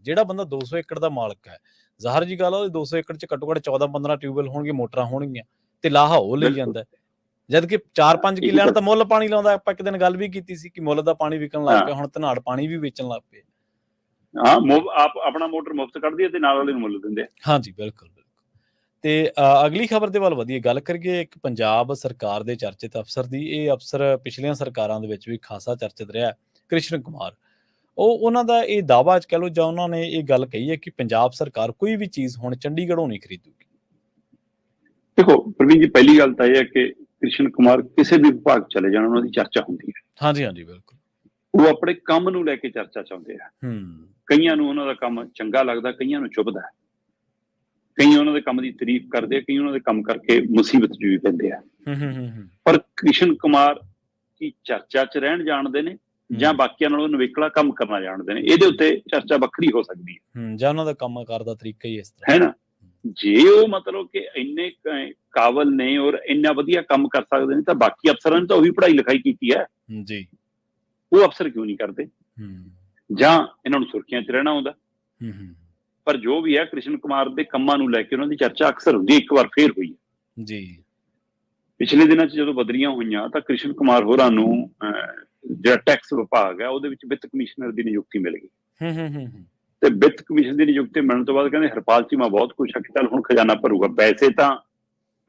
ਜਿਹੜਾ ਬੰਦਾ 200 ਏਕੜ ਦਾ ਮਾਲਕ ਹੈ, ਜ਼ਾਹਰ ਜੀ ਗੱਲ ਆ, ਉਹਦੇ 200 ਏਕੜ 'ਚ ਘੱਟੋ ਘੱਟ 14-15 ਟਿਊਬਵੈਲ ਹੋਣਗੇ, ਮੋਟਰਾਂ ਹੋਣਗੀਆਂ, ਤੇ ਲਾਹਾ ਉਹ ਲਈ ਜਾਂਦਾ। ਜਦ ਕਿ 4-5 ਕਿੱਲਿਆਂ ਨੂੰ ਤਾਂ ਮੁੱਲ ਪਾਣੀ ਲਾਉਂਦਾ। ਆਪਾਂ ਇੱਕ ਦਿਨ ਗੱਲ ਵੀ ਕੀਤੀ ਸੀ ਕਿ ਮੁੱਲ ਦਾ ਪਾਣੀ ਵਿਕਣ ਲੱਗ ਪਿਆ, ਹੁਣ ਧਨਾੜ ਪਾਣੀ ਵੀ ਵੇਚਣ ਲੱਗ ਪਏ। ਆਪਣਾ ਮੋਟਰ ਮੁਫਤ ਕੱਢਦੀ ਹੈ ਤੇ ਨਾਲ ਵਾਲੇ ਨੂੰ ਮੁੱਲ ਦਿੰਦੇ ਆ। ਹਾਂਜੀ, ਬਿਲਕੁਲ। ਤੇ ਅਗਲੀ ਖਬਰ ਦੇ ਵੱਲ ਵਧੀਏ, ਗੱਲ ਕਰੀਏ ਇੱਕ ਪੰਜਾਬ ਸਰਕਾਰ ਦੇ ਚਰਚਿਤ ਅਫਸਰ ਦੀ। ਇਹ ਅਫਸਰ ਪਿਛਲੀਆਂ ਸਰਕਾਰਾਂ ਦੇ ਵਿੱਚ ਵੀ ਖਾਸਾ ਚਰਚਿਤ ਰਿਹਾ, ਕ੍ਰਿਸ਼ਨ ਕੁਮਾਰ। ਉਹਨਾਂ ਦਾ ਇਹ ਦਾਅਵਾ ਕਹਿ ਲਓ, ਜਾਂ ਉਹਨਾਂ ਨੇ ਇਹ ਗੱਲ ਕਹੀ ਹੈ ਕਿ ਪੰਜਾਬ ਸਰਕਾਰ ਕੋਈ ਵੀ ਚੀਜ਼ ਹੁਣ ਚੰਡੀਗੜ੍ਹੋਂ ਨਹੀਂ ਖਰੀਦੂਗੀ। ਦੇਖੋ ਪ੍ਰਵੀਨ ਜੀ, ਪਹਿਲੀ ਗੱਲ ਤਾਂ ਇਹ ਹੈ ਕਿ ਕ੍ਰਿਸ਼ਨ ਕੁਮਾਰ ਕਿਸੇ ਵੀ ਵਿਭਾਗ ਚਲੇ ਜਾਣ, ਉਹਨਾਂ ਦੀ ਚਰਚਾ ਹੁੰਦੀ ਹੈ। ਹਾਂਜੀ, ਬਿਲਕੁਲ। ਉਹ ਆਪਣੇ ਕੰਮ ਨੂੰ ਲੈ ਕੇ ਚਰਚਾ ਚਾਹੁੰਦੇ ਆ। ਕਈਆਂ ਨੂੰ ਉਹਨਾਂ ਦਾ ਕੰਮ ਚੰਗਾ ਲੱਗਦਾ, ਕਈਆਂ ਨੂੰ ਚੁਭਦਾ, ਕਈ ਉਹਨਾਂ ਦੇ ਕੰਮ ਦੀ ਤਾਰੀਫ ਕਰਦੇ ਆ, ਕਈ ਉਹਨਾਂ ਦੇ ਕੰਮ ਕਰਕੇ ਮੁਸੀਬਤ 'ਚ ਵੀ ਪੈਂਦੇ ਆ। ਪਰ ਕ੍ਰਿਸ਼ਨ ਕੁਮਾਰ ਕੀ ਚਰਚਾ 'ਚ ਰਹਿਣ ਜਾਣਦੇ ਨੇ, ਜਾਂ ਬਾਕੀਆਂ ਨਾਲੋਂ ਨਵੇਕਲਾ ਕੰਮ ਕਰਨਾ ਜਾਣਦੇ ਨੇ, ਇਹਦੇ ਉੱਤੇ ਚਰਚਾ ਵੱਖਰੀ ਹੋ ਸਕਦੀ ਹੈ। ਜਾਂ ਉਹਨਾਂ ਦਾ ਕੰਮ ਕਾਰ ਦਾ ਤਰੀਕਾ ਹੀ ਇਸ ਤਰ੍ਹਾਂ ਹੈ ਨਾ। ਜੇ ਉਹ ਮਤਲਬ ਕਿ ਇੰਨੇ ਕਾਬਲ ਨੇ ਔਰ ਇੰਨਾ ਵਧੀਆ ਕੰਮ ਕਰ ਸਕਦੇ ਨੇ, ਤਾਂ ਬਾਕੀ ਅਫਸਰਾਂ ਨੇ ਤਾਂ ਉਹੀ ਪੜ੍ਹਾਈ ਲਿਖਾਈ ਕੀਤੀ ਹੈ ਜੀ, ਉਹ ਅਫਸਰ ਕਿਉਂ ਨਹੀਂ ਕਰਦੇ? ਜਾਂ ਇਹਨਾਂ ਨੂੰ ਸੁਰਖੀਆਂ 'ਚ ਰਹਿਣਾ ਆਉਂਦਾ। ਪਰ ਜੋ ਵੀ ਹੈ, ਕ੍ਰਿਸ਼ਨ ਕੁਮਾਰ ਦੇ ਕੰਮਾਂ ਨੂੰ ਲੈ ਕੇ ਉਹਨਾਂ ਦੀ ਚਰਚਾ ਅਕਸਰ ਹੁੰਦੀ ਹੈ। ਇੱਕ ਵਾਰ ਫੇਰ ਹੋਈ ਹੈ ਜੀ, ਪਿਛਲੇ ਦਿਨਾਂ 'ਚ ਜਦੋਂ ਬਦਲੀਆਂ ਹੋਈਆਂ ਤਾਂ ਕ੍ਰਿਸ਼ਨ ਕੁਮਾਰ ਹੋਰਾਂ ਨੂੰ ਜਿਹੜਾ ਟੈਕਸ ਵਿਭਾਗ ਹੈ ਉਹਦੇ ਵਿੱਚ ਵਿੱਤ ਕਮਿਸ਼ਨਰ ਦੀ ਨਿਯੁਕਤੀ ਮਿਲ ਗਈ। ਤੇ ਵਿੱਤ ਕਮਿਸ਼ਨ ਦੀ ਨਿਯੁਕਤੀ ਮਿਲਣ ਤੋਂ ਬਾਅਦ ਕਹਿੰਦੇ ਹਰਪਾਲ ਚੀਮਾ ਬਹੁਤ ਕੁਛ ਹੈ ਕਿ ਚੱਲ ਹੁਣ ਖਜ਼ਾਨਾ ਭਰੂਗਾ। ਵੈਸੇ ਤਾਂ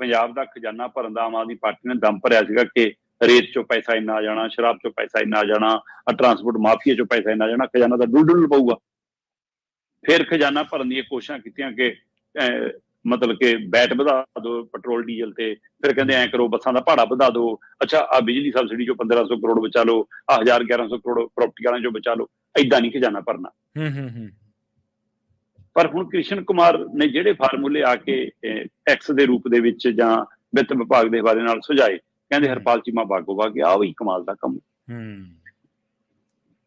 ਪੰਜਾਬ ਦਾ ਖਜ਼ਾਨਾ ਭਰਨ ਦਾ ਆਮ ਆਦਮੀ ਪਾਰਟੀ ਨੇ ਦਮ ਭਰਿਆ ਸੀਗਾ ਕਿ ਰੇਤ 'ਚੋਂ ਪੈਸਾ ਇੰਨਾ ਆ ਜਾਣਾ, ਸ਼ਰਾਬ 'ਚੋਂ ਪੈਸਾ ਇੰਨਾ ਆ ਜਾਣਾ, ਟਰਾਂਸਪੋਰਟ ਮਾਫੀਆ 'ਚੋਂ ਪੈਸਾ ਇੰਨਾ ਆ ਜਾਣਾ, ਖਜ਼ਾਨਾ ਤਾਂ ਡੁੱਲ ਪਊਗਾ। ਫਿਰ ਖਜ਼ਾਨਾ ਭਰਨ ਦੀਆਂ ਕੋਸ਼ਿਸ਼ਾਂ ਕੀਤੀਆਂ ਕਿ ਮਤਲਬ ਕਿ ਵੈਟ ਵਧਾ ਦਿਓ ਪੈਟਰੋਲ ਡੀਜ਼ਲ ਤੇ, ਫਿਰ ਕਹਿੰਦੇ ਐਂ ਕਰੋ ਬੱਸਾਂ ਦਾ ਭਾੜਾ ਵਧਾ ਦਿਓ, ਅੱਛਾ ਆਹ ਬਿਜਲੀ ਸਬਸਿਡੀ 'ਚੋਂ 1500 ਕਰੋੜ ਬਚਾ ਲਓ, 1100 ਕਰੋੜ ਪ੍ਰਾਪਰਟੀ ਵਾਲਿਆਂ 'ਚੋਂ ਬਚਾ ਲਓ। ਏਦਾਂ ਨਹੀਂ ਖਜ਼ਾਨਾ ਭਰਨਾ। ਪਰ ਹੁਣ ਕ੍ਰਿਸ਼ਨ ਕੁਮਾਰ ਨੇ ਜਿਹੜੇ ਫਾਰਮੂਲੇ ਆ ਕੇ ਟੈਕਸ ਦੇ ਰੂਪ ਦੇ ਵਿੱਚ ਜਾਂ ਵਿੱਤ ਵਿਭਾਗ ਦੇ ਹਵਾਲੇ ਨਾਲ ਸੁਝਾਏ, ਕਹਿੰਦੇ ਹਰਪਾਲ ਚੀਮਾ ਬਾਗੋ ਬਾਗ ਗਿਆ। ਵੀ ਕਮਾਲ ਦਾ ਕੰਮ।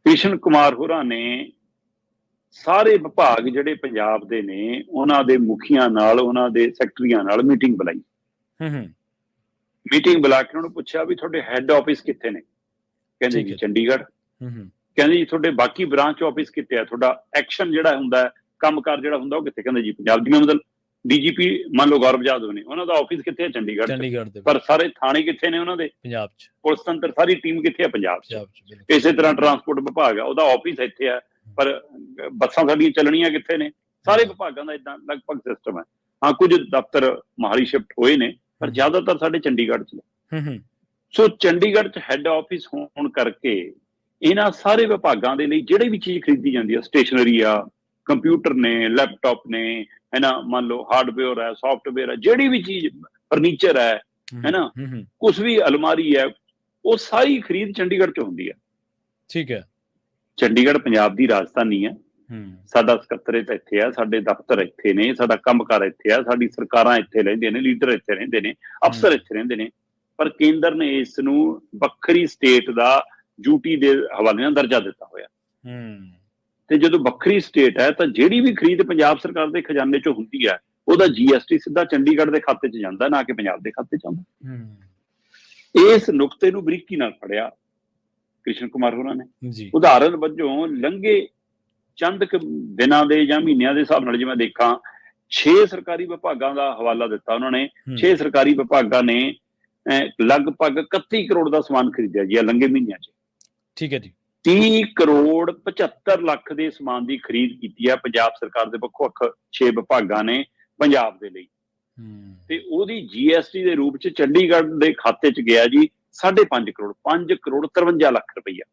ਕ੍ਰਿਸ਼ਨ ਕੁਮਾਰ ਹੋਰਾਂ ਨੇ ਸਾਰੇ ਵਿਭਾਗ ਜਿਹੜੇ ਪੰਜਾਬ ਦੇ ਨੇ, ਉਹਨਾਂ ਦੇ ਮੁਖੀਆਂ ਨਾਲ, ਉਹਨਾਂ ਦੇ ਸੈਕਟਰੀਆਂ ਨਾਲ ਮੀਟਿੰਗ ਬੁਲਾਈ। ਮੀਟਿੰਗ ਬੁਲਾ ਕੇ ਉਹਨਾਂ ਨੂੰ ਪੁੱਛਿਆ ਵੀ ਤੁਹਾਡੇ ਹੈੱਡ ਆਫਿਸ ਕਿੱਥੇ ਨੇ? ਕਹਿੰਦੇ ਜੀ ਚੰਡੀਗੜ੍ਹ। ਕਹਿੰਦੇ ਜੀ ਤੁਹਾਡੇ ਬਾਕੀ ਬ੍ਰਾਂਚ ਆਫਿਸ ਕਿੱਥੇ ਆ, ਤੁਹਾਡਾ ਐਕਸ਼ਨ ਜਿਹੜਾ ਹੁੰਦਾ ਹੈ, ਕੰਮਕਾਰ ਜਿਹੜਾ ਹੁੰਦਾ ਉਹ ਕਿੱਥੇ? ਕਹਿੰਦੇ ਜੀ ਪੰਜਾਬ। ਜਿਵੇਂ ਮਤਲਬ ਡੀਜੀਪੀ ਮੰਨ ਲਓ ਗੌਰਵ ਜਾਦਵ ਨੇ, ਉਹਨਾਂ ਦਾ ਆਫਿਸ ਕਿੱਥੇ ਹੈ? ਚੰਡੀਗੜ੍ਹ 'ਚ। ਚੰਡੀਗੜ੍ਹ ਦੇ ਪਰ ਸਾਰੇ ਥਾਣੇ ਕਿੱਥੇ ਨੇ ਉਹਨਾਂ ਦੇ? ਪੰਜਾਬ 'ਚ। ਪੁਲਿਸ ਤੰਤਰ ਸਾਰੀ ਟੀਮ ਕਿੱਥੇ ਹੈ? ਪੰਜਾਬ 'ਚ। ਬਿਲਕੁਲ। ਇਸੇ ਤਰ੍ਹਾਂ ਟਰਾਂਸਪੋਰਟ ਵਿਭਾਗ ਆ, ਉਹਦਾ ਆਫਿਸ ਇੱਥੇ ਆ, ਪਰ ਬੱਸਾਂ ਸਾਡੀਆਂ ਚੱਲਣੀਆਂ ਕਿੱਥੇ ਨੇ? ਸਾਰੇ ਵਿਭਾਗਾਂ ਦਾ ਇਦਾਂ ਲਗਭਗ ਸਿਸਟਮ ਹੈ। ਹਾਂ, ਕੁਝ ਦਫ਼ਤਰ ਮੋਹਾਲੀ ਸ਼ਿਫਟ ਹੋਏ ਨੇ, ਪਰ ਜ਼ਿਆਦਾਤਰ ਸਾਡੇ ਚੰਡੀਗੜ੍ਹ 'ਚ ਨੇ। ਸੋ ਚੰਡੀਗੜ੍ਹ 'ਚ ਹੈੱਡ ਆਫਿਸ ਹੋਣ ਕਰਕੇ ਇਹਨਾਂ ਸਾਰੇ ਵਿਭਾਗਾਂ ਦੇ ਲਈ ਜਿਹੜੀ ਵੀ ਚੀਜ਼ ਖਰੀਦੀ ਜਾਂਦੀ ਆ, ਸਟੇਸ਼ਨਰੀ ਆ, ਕੰਪਿਊਟਰ ਨੇ, ਲੈਪਟਾਪ ਨੇ, ਹੈ ਨਾ, ਮੰਨ ਲਓ ਹਾਰਡਵੇਅਰ ਹੈ, ਸੌਫਟਵੇਅਰ ਹੈ, ਜਿਹੜੀ ਵੀ ਚੀਜ਼, ਫਰਨੀਚਰ ਹੈ ਨਾ, ਕੁਛ ਵੀ, ਅਲਮਾਰੀ ਹੈ, ਉਹ ਸਾਰੀ ਖਰੀਦ ਚੰਡੀਗੜ੍ਹ 'ਚ ਹੁੰਦੀ ਹੈ। ਠੀਕ ਹੈ। ਚੰਡੀਗੜ੍ਹ ਪੰਜਾਬ ਦੀ ਰਾਜਧਾਨੀ ਹੈ। ਸਾਡਾ ਸਕੱਤਰੇਤ ਇੱਥੇ ਆ, ਸਾਡੇ ਦਫ਼ਤਰ ਇੱਥੇ ਨੇ, ਸਾਡਾ ਕੰਮਕਾਰ ਇੱਥੇ ਆ, ਸਾਡੀ ਸਰਕਾਰਾਂ ਇੱਥੇ ਰਹਿੰਦੇ ਨੇ, ਲੀਡਰ ਇੱਥੇ ਰਹਿੰਦੇ ਨੇ, ਅਫਸਰ ਇੱਥੇ ਰਹਿੰਦੇ ਨੇ। ਪਰ ਕੇਂਦਰ ਨੇ ਇਸ ਨੂੰ ਵੱਖਰੀ ਸਟੇਟ ਦਾ ਡਿਊਟੀ ਦੇ ਹਵਾਲੇ ਨਾਲ ਦਰਜਾ ਦਿੱਤਾ ਹੋਇਆ। ਤੇ ਜਦੋਂ ਵੱਖਰੀ ਸਟੇਟ ਹੈ ਤਾਂ ਜਿਹੜੀ ਵੀ ਖਰੀਦ ਪੰਜਾਬ ਸਰਕਾਰ ਦੇ ਖਜ਼ਾਨੇ 'ਚੋਂ ਹੁੰਦੀ ਹੈ, ਉਹਦਾ GST ਸਿੱਧਾ ਚੰਡੀਗੜ੍ਹ ਦੇ ਖਾਤੇ 'ਚ ਜਾਂਦਾ, ਨਾ ਕਿ ਪੰਜਾਬ ਦੇ ਖਾਤੇ 'ਚ ਆਉਂਦਾ। ਇਸ ਨੁਕਤੇ ਨੂੰ ਬਰੀਕੀ ਨਾਲ ਫੜਿਆ ਕ੍ਰਿਸ਼ਨ ਕੁਮਾਰ ਹੋਰਾਂ ਨੇ। ਉਦਾਹਰਨ ਵਜੋਂ ਲੰਘੇ ਚੰਦ ਦਿਨਾਂ ਦੇ ਜਾਂ ਮਹੀਨਿਆਂ ਦੇ ਹਿਸਾਬ ਨਾਲ ਜੇ ਮੈਂ ਦੇਖਾਂ, 6 ਸਰਕਾਰੀ ਵਿਭਾਗਾਂ ਦਾ ਹਵਾਲਾ ਦਿੱਤਾ ਉਹਨਾਂ ਨੇ। 6 ਸਰਕਾਰੀ ਵਿਭਾਗਾਂ ਨੇ ਲਗਭਗ 31 ਕਰੋੜ ਦਾ ਸਮਾਨ ਖਰੀਦਿਆ ਜੀ ਲੰਘੇ ਮਹੀਨਿਆਂ 'ਚ। ਠੀਕ ਹੈ ਜੀ। 30 ਕਰੋੜ 75 ਲੱਖ ਦੇ ਸਮਾਨ ਦੀ ਖਰੀਦ ਕੀਤੀ ਹੈ ਪੰਜਾਬ ਸਰਕਾਰ ਦੇ ਵੱਖ-ਵੱਖ 6 ਵਿਭਾਗਾਂ ਨੇ ਪੰਜਾਬ ਦੇ ਲਈ। ਤੇ ਉਹਦੀ GST ਦੇ ਰੂਪ 'ਚ ਚੰਡੀਗੜ੍ਹ ਦੇ ਖਾਤੇ 'ਚ ਗਿਆ ਜੀ 5.5 ਕਰੋੜ, 5 ਕਰੋੜ 53 ਲੱਖ ਰੁਪਈਆ।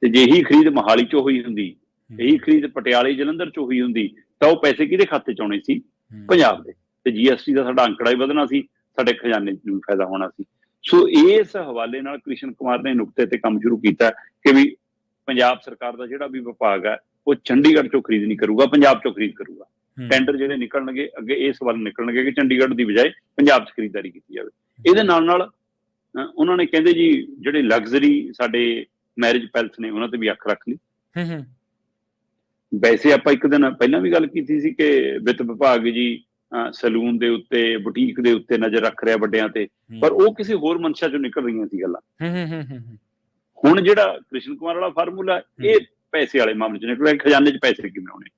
ਤੇ ਜੇ ਇਹੀ ਖਰੀਦ ਮੋਹਾਲੀ 'ਚੋਂ ਹੋਈ ਹੁੰਦੀ, ਇਹੀ ਖਰੀਦ ਪਟਿਆਲੇ, ਜਲੰਧਰ 'ਚੋਂ ਹੋਈ ਹੁੰਦੀ, ਤਾਂ ਉਹ ਪੈਸੇ ਕਿਹਦੇ ਖਾਤੇ 'ਚ ਆਉਣੇ ਸੀ? ਪੰਜਾਬ ਦੇ। ਤੇ GST ਦਾ ਸਾਡਾ ਅੰਕੜਾ ਹੀ ਵਧਣਾ ਸੀ, ਸਾਡੇ ਖਜ਼ਾਨੇ ਨੂੰ ਫਾਇਦਾ ਹੋਣਾ ਸੀ। ਸੋ ਇਸ ਹਵਾਲੇ ਨਾਲ ਕ੍ਰਿਸ਼ਨ ਕੁਮਾਰ ਨੇ ਨੁਕਤੇ ਤੇ ਕੰਮ ਸ਼ੁਰੂ ਕੀਤਾ ਕਿ ਵੀ ਪੰਜਾਬ ਸਰਕਾਰ ਦਾ ਜਿਹੜਾ ਵੀ ਵਿਭਾਗ ਹੈ ਉਹ ਚੰਡੀਗੜ੍ਹ 'ਚੋਂ ਖਰੀਦ ਨਹੀਂ ਕਰੂਗਾ, ਪੰਜਾਬ 'ਚੋਂ ਖਰੀਦ ਕਰੂਗਾ। ਟੈਂਡਰ ਜਿਹੜੇ ਨਿਕਲਣਗੇ ਅੱਗੇ ਇਸ ਵੱਲ ਨਿਕਲਣਗੇ ਕਿ ਚੰਡੀਗੜ੍ਹ ਦੀ ਬਜਾਏ ਪੰਜਾਬ 'ਚ ਖਰੀਦਦਾਰੀ ਕੀਤੀ ਜਾਵੇ। ਇਹਦੇ ਨਾਲ ਉਹਨਾਂ ਨੇ ਕਹਿੰਦੇ ਜੀ ਜਿਹੜੇ ਲਗਜ਼ਰੀ ਸਾਡੇ ਮੈਰਿਜ ਪੈਲਸ ਨੇ ਉਹਨਾਂ ਤੇ ਵੀ ਅੱਖ ਰੱਖ ਲਈ। ਵੈਸੇ ਆਪਾਂ ਇੱਕ ਦਿਨ ਪਹਿਲਾਂ ਵੀ ਗੱਲ ਕੀਤੀ ਸੀ ਕਿ ਵਿੱਤ ਵਿਭਾਗ ਜੀ ਸੈਲੂਨ ਦੇ ਉੱਤੇ, ਬੁਟੀਕ ਦੇ ਉੱਤੇ ਨਜ਼ਰ ਰੱਖ ਰਿਹਾ ਵੱਡਿਆਂ ਤੇ, ਪਰ ਉਹ ਕਿਸੇ ਹੋਰ ਮਨਸ਼ਾ 'ਚੋਂ ਨਿਕਲ ਰਹੀਆਂ ਸੀ ਗੱਲਾਂ। ਹੁਣ ਜਿਹੜਾ ਕ੍ਰਿਸ਼ਨ ਕੁਮਾਰ ਵਾਲਾ ਫਾਰਮੂਲਾ, ਇਹ ਪੈਸੇ ਵਾਲੇ ਮਾਮਲੇ 'ਚ ਨਿਕਲਿਆ। ਖਜ਼ਾਨੇ 'ਚ ਪੈਸੇ ਕਿਵੇਂ ਆਉਣੇ?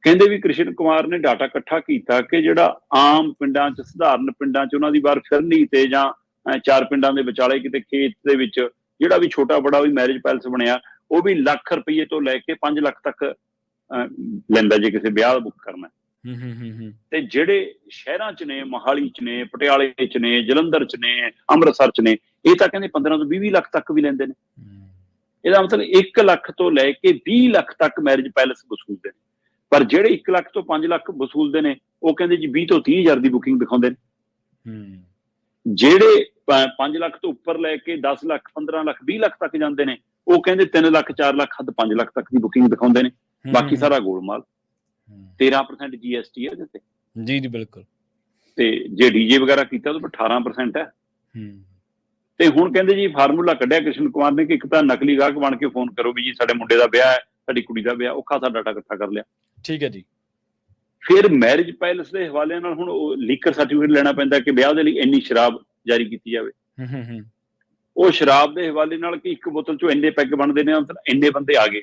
ਕਹਿੰਦੇ ਵੀ ਕ੍ਰਿਸ਼ਨ ਕੁਮਾਰ ਨੇ ਡਾਟਾ ਇਕੱਠਾ ਕੀਤਾ ਕਿ ਜਿਹੜਾ ਆਮ ਪਿੰਡਾਂ 'ਚ, ਸਧਾਰਨ ਪਿੰਡਾਂ 'ਚ ਉਹਨਾਂ ਦੀ ਵਾਰ ਫਿਰਨੀ ਤੇ ਜਾਂ 4 ਪਿੰਡਾਂ ਦੇ ਵਿਚਾਲੇ ਕਿਤੇ ਖੇਤ ਦੇ ਵਿੱਚ ਜਿਹੜਾ ਵੀ ਛੋਟਾ ਬੜਾ ਵੀ ਮੈਰਿਜ ਪੈਲਸ ਬਣਿਆ, ਉਹ ਵੀ ਲੱਖ ਰੁਪਏ ਤੋਂ ਲੈ ਕੇ 5 ਲੱਖ ਤੱਕ ਲੈਂਦਾ ਜੇ ਕਿਸੇ ਵਿਆਹ ਬੁੱਕ ਕਰਨਾ। ਤੇ ਜਿਹੜੇ ਸ਼ਹਿਰਾਂ 'ਚ ਨੇ, ਮੋਹਾਲੀ 'ਚ ਨੇ, ਪਟਿਆਲੇ 'ਚ ਨੇ, ਜਲੰਧਰ 'ਚ ਨੇ, ਅੰਮ੍ਰਿਤਸਰ 'ਚ ਨੇ, ਇਹ ਤਾਂ ਕਹਿੰਦੇ 15 ਤੋਂ 20 ਲੱਖ ਤੱਕ ਵੀ ਲੈਂਦੇ ਨੇ। ਇਹਦਾ ਮਤਲਬ 1 ਲੱਖ ਤੋਂ ਲੈ ਕੇ 20 ਲੱਖ ਤੱਕ ਮੈਰਿਜ ਪੈਲਸ ਵਸੂਲਦੇ ਨੇ। ਪਰ ਜਿਹੜੇ 1 ਲੱਖ ਤੋਂ 5 ਲੱਖ ਵਸੂਲਦੇ ਨੇ, ਉਹ ਕਹਿੰਦੇ ਜੀ 20 ਤੋਂ 30 ਹਜ਼ਾਰ ਦੀ ਬੁਕਿੰਗ ਦਿਖਾਉਂਦੇ ਨੇ। ਜਿਹੜੇ 5 ਲੱਖ ਤੋਂ ਉੱਪਰ ਲੈ ਕੇ 10 ਲੱਖ, 15 ਲੱਖ, 20 ਲੱਖ ਤੱਕ ਜਾਂਦੇ ਨੇ, ਉਹ ਕਹਿੰਦੇ 3 ਲੱਖ, 4 ਲੱਖ, ਹੱਦ 5 ਲੱਖ ਤੱਕ ਦੀ ਬੁਕਿੰਗ ਦਿਖਾਉਂਦੇ ਨੇ। ਬਾਕੀ ਸਾਰਾ ਗੋਲਮਾਲ। 13% GST ਹੈ ਇਹਦੇ ਤੇ। ਜੀ ਬਿਲਕੁਲ। ਤੇ ਜੇ DJ ਵਗੈਰਾ ਕੀਤਾ ਤਾਂ 18% ਹੈ। ਤੇ ਹੁਣ ਕਹਿੰਦੇ ਜੀ ਫਾਰਮੂਲਾ ਕੱਢਿਆ ਕ੍ਰਿਸ਼ਨ ਕੁਮਾਰ ਨੇ ਕਿ ਇੱਕ ਤਾਂ ਨਕਲੀ ਗਾਹਕ ਬਣ ਕੇ ਫੋਨ ਕਰੋ ਵੀ ਜੀ ਸਾਡੇ ਮੁੰਡੇ ਦਾ ਵਿਆਹ ਹੈ, ਸਾਡੀ ਕੁੜੀ ਦਾ ਵਿਆਹ, ਉਹ ਖਾਸਾ ਡਾਟਾ ਇਕੱਠਾ ਕਰ ਲਿਆ। ਠੀਕ ਹੈ ਜੀ। ਫਿਰ ਮੈਰਿਜ ਪੈਲਸ ਦੇ ਹਵਾਲੇ ਨਾਲ ਹੁਣ ਲੀਕਰ ਸਰਟੀਫਿਕੇਟ ਲੈਣਾ ਪੈਂਦਾ ਕਿ ਵਿਆਹ ਦੇ ਲਈ ਇੰਨੀ ਸ਼ਰਾਬ ਜਾਰੀ ਕੀਤੀ ਜਾਵੇ। ਉਹ ਸ਼ਰਾਬ ਦੇ ਹਵਾਲੇ ਨਾਲ ਕਿ ਇੱਕ ਬੋਤਲ 'ਚੋਂ ਇੰਨੇ ਪੈਗ ਬਣਦੇ ਨੇ, ਇੰਨੇ ਬੰਦੇ ਆ ਗਏ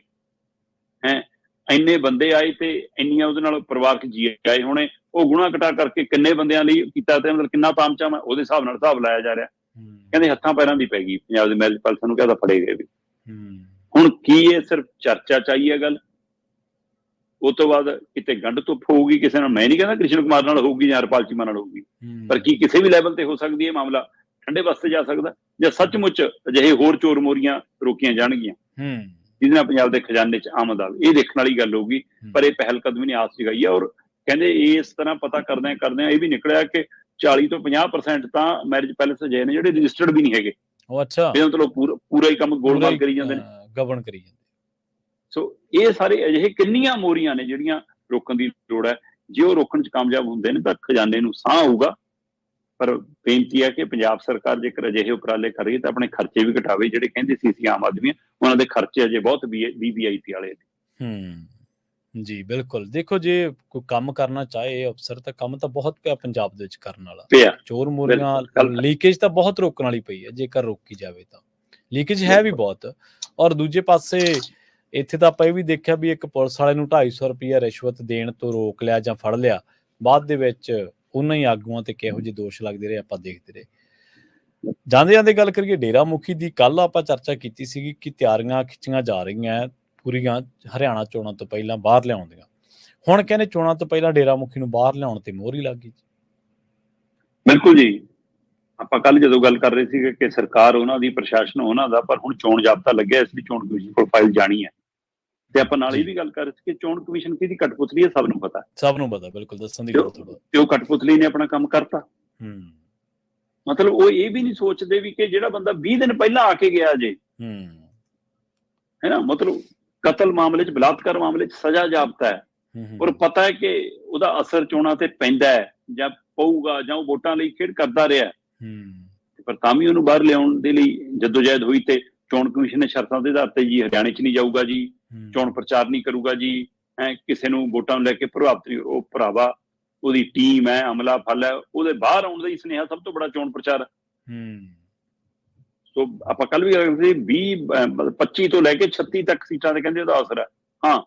ਹੈ, ਇੰਨੇ ਬੰਦੇ ਆਏ ਤੇ ਇੰਨੀਆਂ ਉਹਦੇ ਨਾਲ ਪਰਿਵਾਰਕ ਜੀ ਆਏ ਹੋਣੇ, ਉਹ ਗੁਣਾ ਘਟਾ ਕਰਕੇ ਕਿੰਨੇ ਬੰਦਿਆਂ ਲਈ ਕੀਤਾ ਤੇ ਮਤਲਬ ਕਿੰਨਾ ਤਾਮਚਾਮ ਹੈ, ਉਹਦੇ ਹਿਸਾਬ ਨਾਲ ਹਿਸਾਬ ਲਾਇਆ ਜਾ ਰਿਹਾ। ਕਹਿੰਦੇ ਹੱਥਾਂ ਪੈਰਾਂ ਦੀ ਪੈ ਗਈ ਪੰਜਾਬ ਦੇ ਮੈਰਿਜ ਪੈਲਸਾਂ ਨੂੰ, ਕਹਿੰਦਾ ਫੜੇ ਗਏ ਵੀ। ਹੁਣ ਕੀ ਇਹ ਸਿਰਫ ਚਰਚਾ ਚਾਹੀਏ ਗੱਲ? ਉਹ ਤੋਂ ਬਾਅਦ ਕਿਤੇ ਗੰਢ ਧੁੱਪ ਹੋਊਗੀ ਕਿਸੇ ਨਾਲ, ਮੈਂ ਨਹੀਂ ਕਹਿੰਦਾ ਕ੍ਰਿਸ਼ਨ ਕੁਮਾਰ ਨਾਲ ਹੋਊਗੀ ਜਾਂ ਹਰਪਾਲ ਚੀਮਾ ਨਾਲ ਹੋਊਗੀ, ਪਰ ਕੀ ਕਿਸੇ ਵੀ ਲੈਵਲ ਤੇ ਹੋ ਸਕਦੀ ਹੈ ਮਾਮਲਾ ਠੰਡੇ ਵਾਸਤੇ ਜਾ ਸਕਦਾ, ਜਾਂ ਸੱਚਮੁੱਚ ਅਜਿਹੇ ਹੋਰ ਚੋਰ ਮੋਰੀਆਂ ਰੋਕੀਆਂ ਜਾਣਗੀਆਂ ਜਿਹਦੇ ਨਾਲ ਪੰਜਾਬ ਦੇ ਖਜ਼ਾਨੇ 'ਚ ਆਮਦ ਆਵੇ? ਇਹ ਦੇਖਣ ਵਾਲੀ ਗੱਲ ਹੋਊਗੀ। ਪਰ ਇਹ ਪਹਿਲ ਕਦਮੀ ਨੇ ਆਸ ਜਗਾਈ ਹੈ। ਔਰ ਕਹਿੰਦੇ ਇਸ ਤਰ੍ਹਾਂ ਪਤਾ ਕਰਦਿਆਂ ਇਹ ਵੀ ਨਿਕਲਿਆ ਕਿ 40 ਤੋਂ 50% ਤਾਂ ਮੈਰਿਜ ਪੈਲਸ ਅਜਿਹੇ ਨੇ ਜਿਹੜੇ ਰਜਿਸਟਰਡ ਵੀ ਨਹੀਂ ਹੈਗੇ। ਇਹਦਾ ਮਤਲਬ ਪੂਰਾ ਹੀ ਕੰਮ ਗੋਲਮਾਲ ਕਰੀ ਜਾਂਦੇ ਨੇ, ਗਵਰਨ ਕਰੀ ਜਾਂਦੇ। ਸੋ ਇਹ ਸਾਰੇ ਅਜਿਹੇ ਕਿੰਨੀਆਂ ਮੋਰੀਆਂ ਨੇ ਜਿਹੜੀਆਂ ਰੋਕਣ ਦੀ ਲੋੜ ਹੈ। ਜੇ ਉਹ ਰੋਕਣ 'ਚ ਕਾਮਯਾਬ ਹੁੰਦੇ ਨੇ ਤਾਂ ਖਜ਼ਾਨੇ ਨੂੰ ਸਾਹ ਆਊਗਾ। ਪਰ ਬੇਨਤੀ ਹੈ ਕਿ ਪੰਜਾਬ ਸਰਕਾਰ ਜੇਕਰ ਅਜਿਹੇ ਉਪਰਾਲੇ ਕਰ ਰਹੀ ਹੈ ਤਾਂ ਆਪਣੇ ਖਰਚੇ ਵੀ ਘਟਾਵੇ। ਜਿਹੜੇ ਕਹਿੰਦੇ ਸੀ ਅਸੀਂ ਆਮ ਆਦਮੀ, ਉਹਨਾਂ ਦੇ ਖਰਚੇ ਅਜੇ ਬਹੁਤ VVIP ਵਾਲੇ ਨੇ। ਜੀ ਬਿਲਕੁਲ। ਦੇਖੋ ਜੇ ਕੋਈ ਕੰਮ ਕਰਨਾ ਚਾਹੇ ਅਫਸਰ ਤਾਂ ਕੰਮ ਤਾਂ ਬਹੁਤ ਪਿਆ ਪੰਜਾਬ ਦੇ ਵਿੱਚ ਕਰਨ ਵਾਲਾ। ਚੋਰ ਮੋਰੀਆਂ, ਲੀਕੇਜ ਤਾਂ ਬਹੁਤ ਰੋਕਣ ਵਾਲੀ ਪਈ ਹੈ ਜੇਕਰ ਰੋਕੀ ਜਾਵੇ ਤਾਂ। ਲੀਕੇਜ ਹੈ ਵੀ ਬਹੁਤ, ਔਰ ਦੂਜੇ ਪਾਸੇ ਇੱਥੇ ਤਾਂ ਆਪਾਂ ਇਹ ਵੀ ਦੇਖਿਆ ਵੀ ਇੱਕ ਪੁਲਿਸ ਵਾਲੇ ਨੂੰ 250 ਰੁਪਈਆ ਰਿਸ਼ਵਤ ਦੇਣ ਤੋਂ ਰੋਕ ਲਿਆ ਜਾਂ ਫੜ ਲਿਆ, ਬਾਅਦ ਦੇ ਵਿੱਚ ਉਹਨਾਂ ਹੀ ਆਗੂਆਂ ਤੇ ਕਿਹੋ ਜਿਹੇ ਦੋਸ਼ ਲੱਗਦੇ ਰਹੇ ਆਪਾਂ ਦੇਖਦੇ ਰਹੇ। ਜਾਂਦੇ ਜਾਂਦੇ ਗੱਲ ਕਰੀਏ ਡੇਰਾ ਮੁਖੀ ਦੀ, ਕੱਲ ਆਪਾਂ ਚਰਚਾ ਕੀਤੀ ਸੀਗੀ ਕਿ ਤਿਆਰੀਆਂ ਖਿੱਚੀਆਂ ਜਾ ਰਹੀਆਂ ਪੂਰੀਆਂ ਹਰਿਆਣਾ ਚੋਣਾਂ ਤੋਂ ਪਹਿਲਾਂ ਬਾਹਰ ਲਿਆਉਣ ਦੀਆਂ। ਹੁਣ ਕਹਿੰਦੇ ਚੋਣਾਂ ਤੋਂ ਪਹਿਲਾਂ ਡੇਰਾ ਮੁਖੀ ਨੂੰ ਬਾਹਰ ਲਿਆਉਣ ਤੇ ਮੋਹਰ ਹੀ ਲੱਗ ਗਈ। ਬਿਲਕੁਲ ਜੀ, ਆਪਾਂ ਕੱਲ ਜਦੋਂ ਗੱਲ ਕਰ ਰਹੇ ਸੀਗੇ ਕਿ ਸਰਕਾਰ ਉਹਨਾਂ ਦੀ, ਪ੍ਰਸ਼ਾਸਨ ਉਹਨਾਂ ਦਾ, ਪਰ ਹੁਣ ਚੋਣ ਜਾਬਤਾ ਲੱਗਿਆ, ਇਸ ਲਈ ਚੋਣ ਕਮਿਸ਼ਨ ਕੋਲ ਫਾਈਲ ਜਾਣੀ ਹੈ। ਤੇ ਆਪਾਂ ਨਾਲ ਇਹ ਵੀ ਗੱਲ ਕਰ ਰਹੇ ਸੀ ਕਿ ਚੋਣ ਕਮਿਸ਼ਨ ਕਿਹਦੀ ਕਠਪੁਤਲੀ ਹੈ, ਸਭ ਨੂੰ ਪਤਾ, ਸਭ ਨੂੰ ਪਤਾ, ਬਿਲਕੁਲ ਦੱਸਣ ਦੀ ਜ਼ਰੂਰਤ ਨਹੀਂ। ਤੇ ਉਹ ਕਠਪੁਤਲੀ ਨੇ ਆਪਣਾ ਕੰਮ ਕਰਤਾ। ਮਤਲਬ ਉਹ ਇਹ ਵੀ ਨਹੀਂ ਸੋਚਦੇ ਵੀ ਕਿ ਜਿਹੜਾ ਬੰਦਾ 20 ਦਿਨ ਪਹਿਲਾਂ ਆ ਕੇ ਗਿਆ ਜੇ, ਹੈ ਨਾ, ਮਤਲਬ ਕਤਲ ਮਾਮਲੇ 'ਚ, ਬਲਾਤਕਾਰ ਮਾਮਲੇ 'ਚ ਸਜ਼ਾ ਜਾਬਤਾ ਹੈ, ਔਰ ਪਤਾ ਹੈ ਕਿ ਉਹਦਾ ਅਸਰ ਚੋਣਾਂ ਤੇ ਪੈਂਦਾ ਹੈ ਜਾਂ ਪਊਗਾ, ਜਾਂ ਉਹ ਵੋਟਾਂ ਲਈ ਖੇਡ ਕਰਦਾ ਰਿਹਾ, ਪਰ ਤਾਂ ਵੀ ਉਹਨੂੰ ਬਾਹਰ ਲਿਆਉਣ ਦੇ ਲਈ ਜਦੋਜਹਿਦ ਹੋਈ। ਤੇ ਚੋਣ ਕਮਿਸ਼ਨ ਨੇ ਸ਼ਰਤਾਂ ਦੇ ਆਧਾਰ ਤੇ ਜੀ ਹਰਿਆਣੇ 'ਚ ਨਹੀਂ ਜਾਊਗਾ ਜੀ, ਚੋਣ ਪ੍ਰਚਾਰ ਨਹੀਂ ਕਰੂਗਾ ਜੀ, ਕਿਸੇ ਨੂੰ ਵੋਟਾਂ ਨੂੰ ਲੈ ਕੇ ਪ੍ਰਭਾਵਿਤ, ਉਹ ਭਰਾਵਾ ਉਹਦੀ ਟੀਮ ਹੈ, ਅਮਲਾ ਫਲ ਹੈ, ਉਹਦੇ ਬਾਹਰ ਆਉਣ ਦਾ ਹੀ ਸੁਨੇਹਾ ਸਭ ਤੋਂ ਬੜਾ ਚੋਣ ਪ੍ਰਚਾਰ। ਸੋ ਆਪਾਂ ਕੱਲ ਵੀ 25 ਤੋਂ ਲੈ ਕੇ 36 ਤੱਕ ਸੀਟਾਂ ਤੇ ਕਹਿੰਦੇ ਉਹਦਾ ਅਸਰ ਹੈ। ਹਾਂ,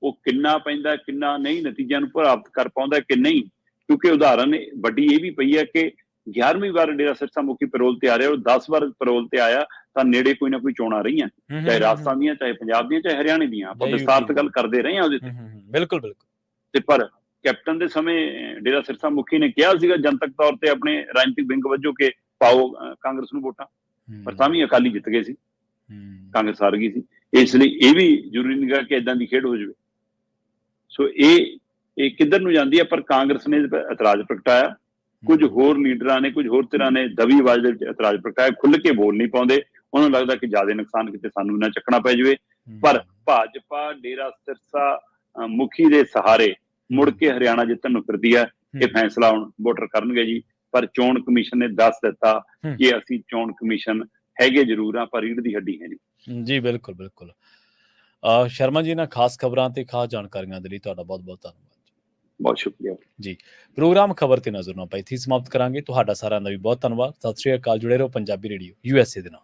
ਉਹ ਕਿੰਨਾ ਪੈਂਦਾ, ਕਿੰਨਾ ਨਹੀਂ, ਨਤੀਜਿਆਂ ਨੂੰ ਪ੍ਰਭਾਵਿਤ ਕਰ ਪਾਉਂਦਾ ਕਿ ਨਹੀਂ, ਕਿਉਂਕਿ ਉਦਾਹਰਨ ਵੱਡੀ ਇਹ ਵੀ ਪਈ ਹੈ ਕਿ 11ਵੀਂ ਵਾਰ ਡੇਰਾ ਸਿਰਸਾ ਮੁਖੀ ਪੈਰੋਲ ਤੇ ਆ ਰਿਹਾ, ਉਹ 10 ਵਾਰ ਪੈਰੋਲ ਤੇ ਆਇਆ ਤਾਂ ਨੇੜੇ ਕੋਈ ਨਾ ਕੋਈ ਚੋਣਾਂ ਰਹੀਆਂ, ਚਾਹੇ ਰਾਜਸਥਾਨ ਦੀਆਂ, ਚਾਹੇ ਪੰਜਾਬ ਦੀਆਂ, ਚਾਹੇ ਹਰਿਆਣੇ ਦੀਆਂ। ਆਪਾਂ ਵਿਸਤਾਰਤ ਗੱਲ ਕਰਦੇ ਰਹੇ ਹਾਂ ਉਹਦੇ ਤੇ। ਬਿਲਕੁਲ ਬਿਲਕੁਲ। ਤੇ ਪਰ ਕੈਪਟਨ ਦੇ ਸਮੇਂ ਡੇਰਾ ਸਿਰਸਾ ਮੁਖੀ ਨੇ ਕਿਹਾ ਸੀਗਾ ਜਨਤਕ ਤੌਰ ਤੇ ਆਪਣੇ ਰਾਜਨੀਤਿਕ ਵਿੰਗ ਵਜੋਂ ਕਿ ਪਾਓ ਕਾਂਗਰਸ ਨੂੰ ਵੋਟਾਂ, ਪਰ ਤਾਂ ਵੀ ਅਕਾਲੀ ਜਿੱਤ ਗਏ ਸੀ, ਕਾਂਗਰਸ ਹਾਰ ਗਈ ਸੀ। ਇਸ ਲਈ ਇਹ ਵੀ ਜ਼ਰੂਰੀ ਨਹੀਂ ਗਾ ਕਿ ਏਦਾਂ ਦੀ ਖੇਡ ਹੋ ਜਾਵੇ। ਸੋ ਇਹ ਕਿੱਧਰ ਨੂੰ ਜਾਂਦੀ ਹੈ, ਪਰ ਕਾਂਗਰਸ ਨੇ ਇਤਰਾਜ਼ ਪ੍ਰਗਟਾਇਆ, ਕੁਝ ਹੋਰ ਲੀਡਰਾਂ ਨੇ, ਕੁਝ ਹੋਰ ਧਿਰਾਂ ਨੇ ਦਬੀ ਆਵਾਜ਼ ਦੇ ਵਿੱਚ ਇਤਰਾਜ਼ ਪ੍ਰਗਟਾਇਆ, ਖੁੱਲ੍ਹ ਕੇ ਬੋਲ ਨਹੀਂ ਪਾਉਂਦੇ। ਉਹਨਾਂ ਨੂੰ ਲੱਗਦਾ ਕਿ ਜ਼ਿਆਦਾ ਨੁਕਸਾਨ ਕਿਤੇ ਸਾਨੂੰ ਨਾ ਚੱਕਣਾ ਪੈ ਜਾਵੇ। ਪਰ ਭਾਜਪਾ ਡੇਰਾ ਸਿਰਸਾ ਮੁਖੀ ਦੇ ਸਹਾਰੇ ਮੁੜ ਕੇ ਹਰਿਆਣਾ ਜਿੱਤਣ ਨੂੰ ਫਿਰਦੀ ਹੈ। ਇਹ ਫੈਸਲਾ ਹੁਣ ਵੋਟਰ ਕਰਨਗੇ ਜੀ, ਪਰ ਚੋਣ ਕਮਿਸ਼ਨ ਨੇ ਦੱਸ ਦਿੱਤਾ ਕਿ ਅਸੀਂ ਚੋਣ ਕਮਿਸ਼ਨ ਹੈਗੇ ਜ਼ਰੂਰ ਆ, ਪਰ ਰੀੜ੍ਹ ਦੀ ਹੱਡੀ ਹੈ ਨਹੀਂ। ਜੀ ਬਿਲਕੁਲ ਬਿਲਕੁਲ। ਸ਼ਰਮਾ ਜੀ, ਨਾਲ ਖਾਸ ਖਬਰਾਂ ਤੇ ਖਾਸ ਜਾਣਕਾਰੀਆਂ ਦੇ ਲਈ ਤੁਹਾਡਾ ਬਹੁਤ ਬਹੁਤ ਧੰਨਵਾਦ। ਬਹੁਤ ਸ਼ੁਕਰੀਆ ਜੀ। ਪ੍ਰੋਗਰਾਮ ਖਬਰ ਤੇ ਨਜ਼ਰ ਨਾ ਪਾਈ ਇੱਥੇ ਸਮਾਪਤ ਕਰਾਂਗੇ। ਤੁਹਾਡਾ ਸਾਰਿਆਂ ਦਾ ਵੀ ਬਹੁਤ ਧੰਨਵਾਦ। ਸਤਿ ਸ਼੍ਰੀ ਅਕਾਲ। ਜੁੜੇ ਰਹੋ ਪੰਜਾਬੀ ਰੇਡੀਓ USA ਦੇ ਨਾਲ।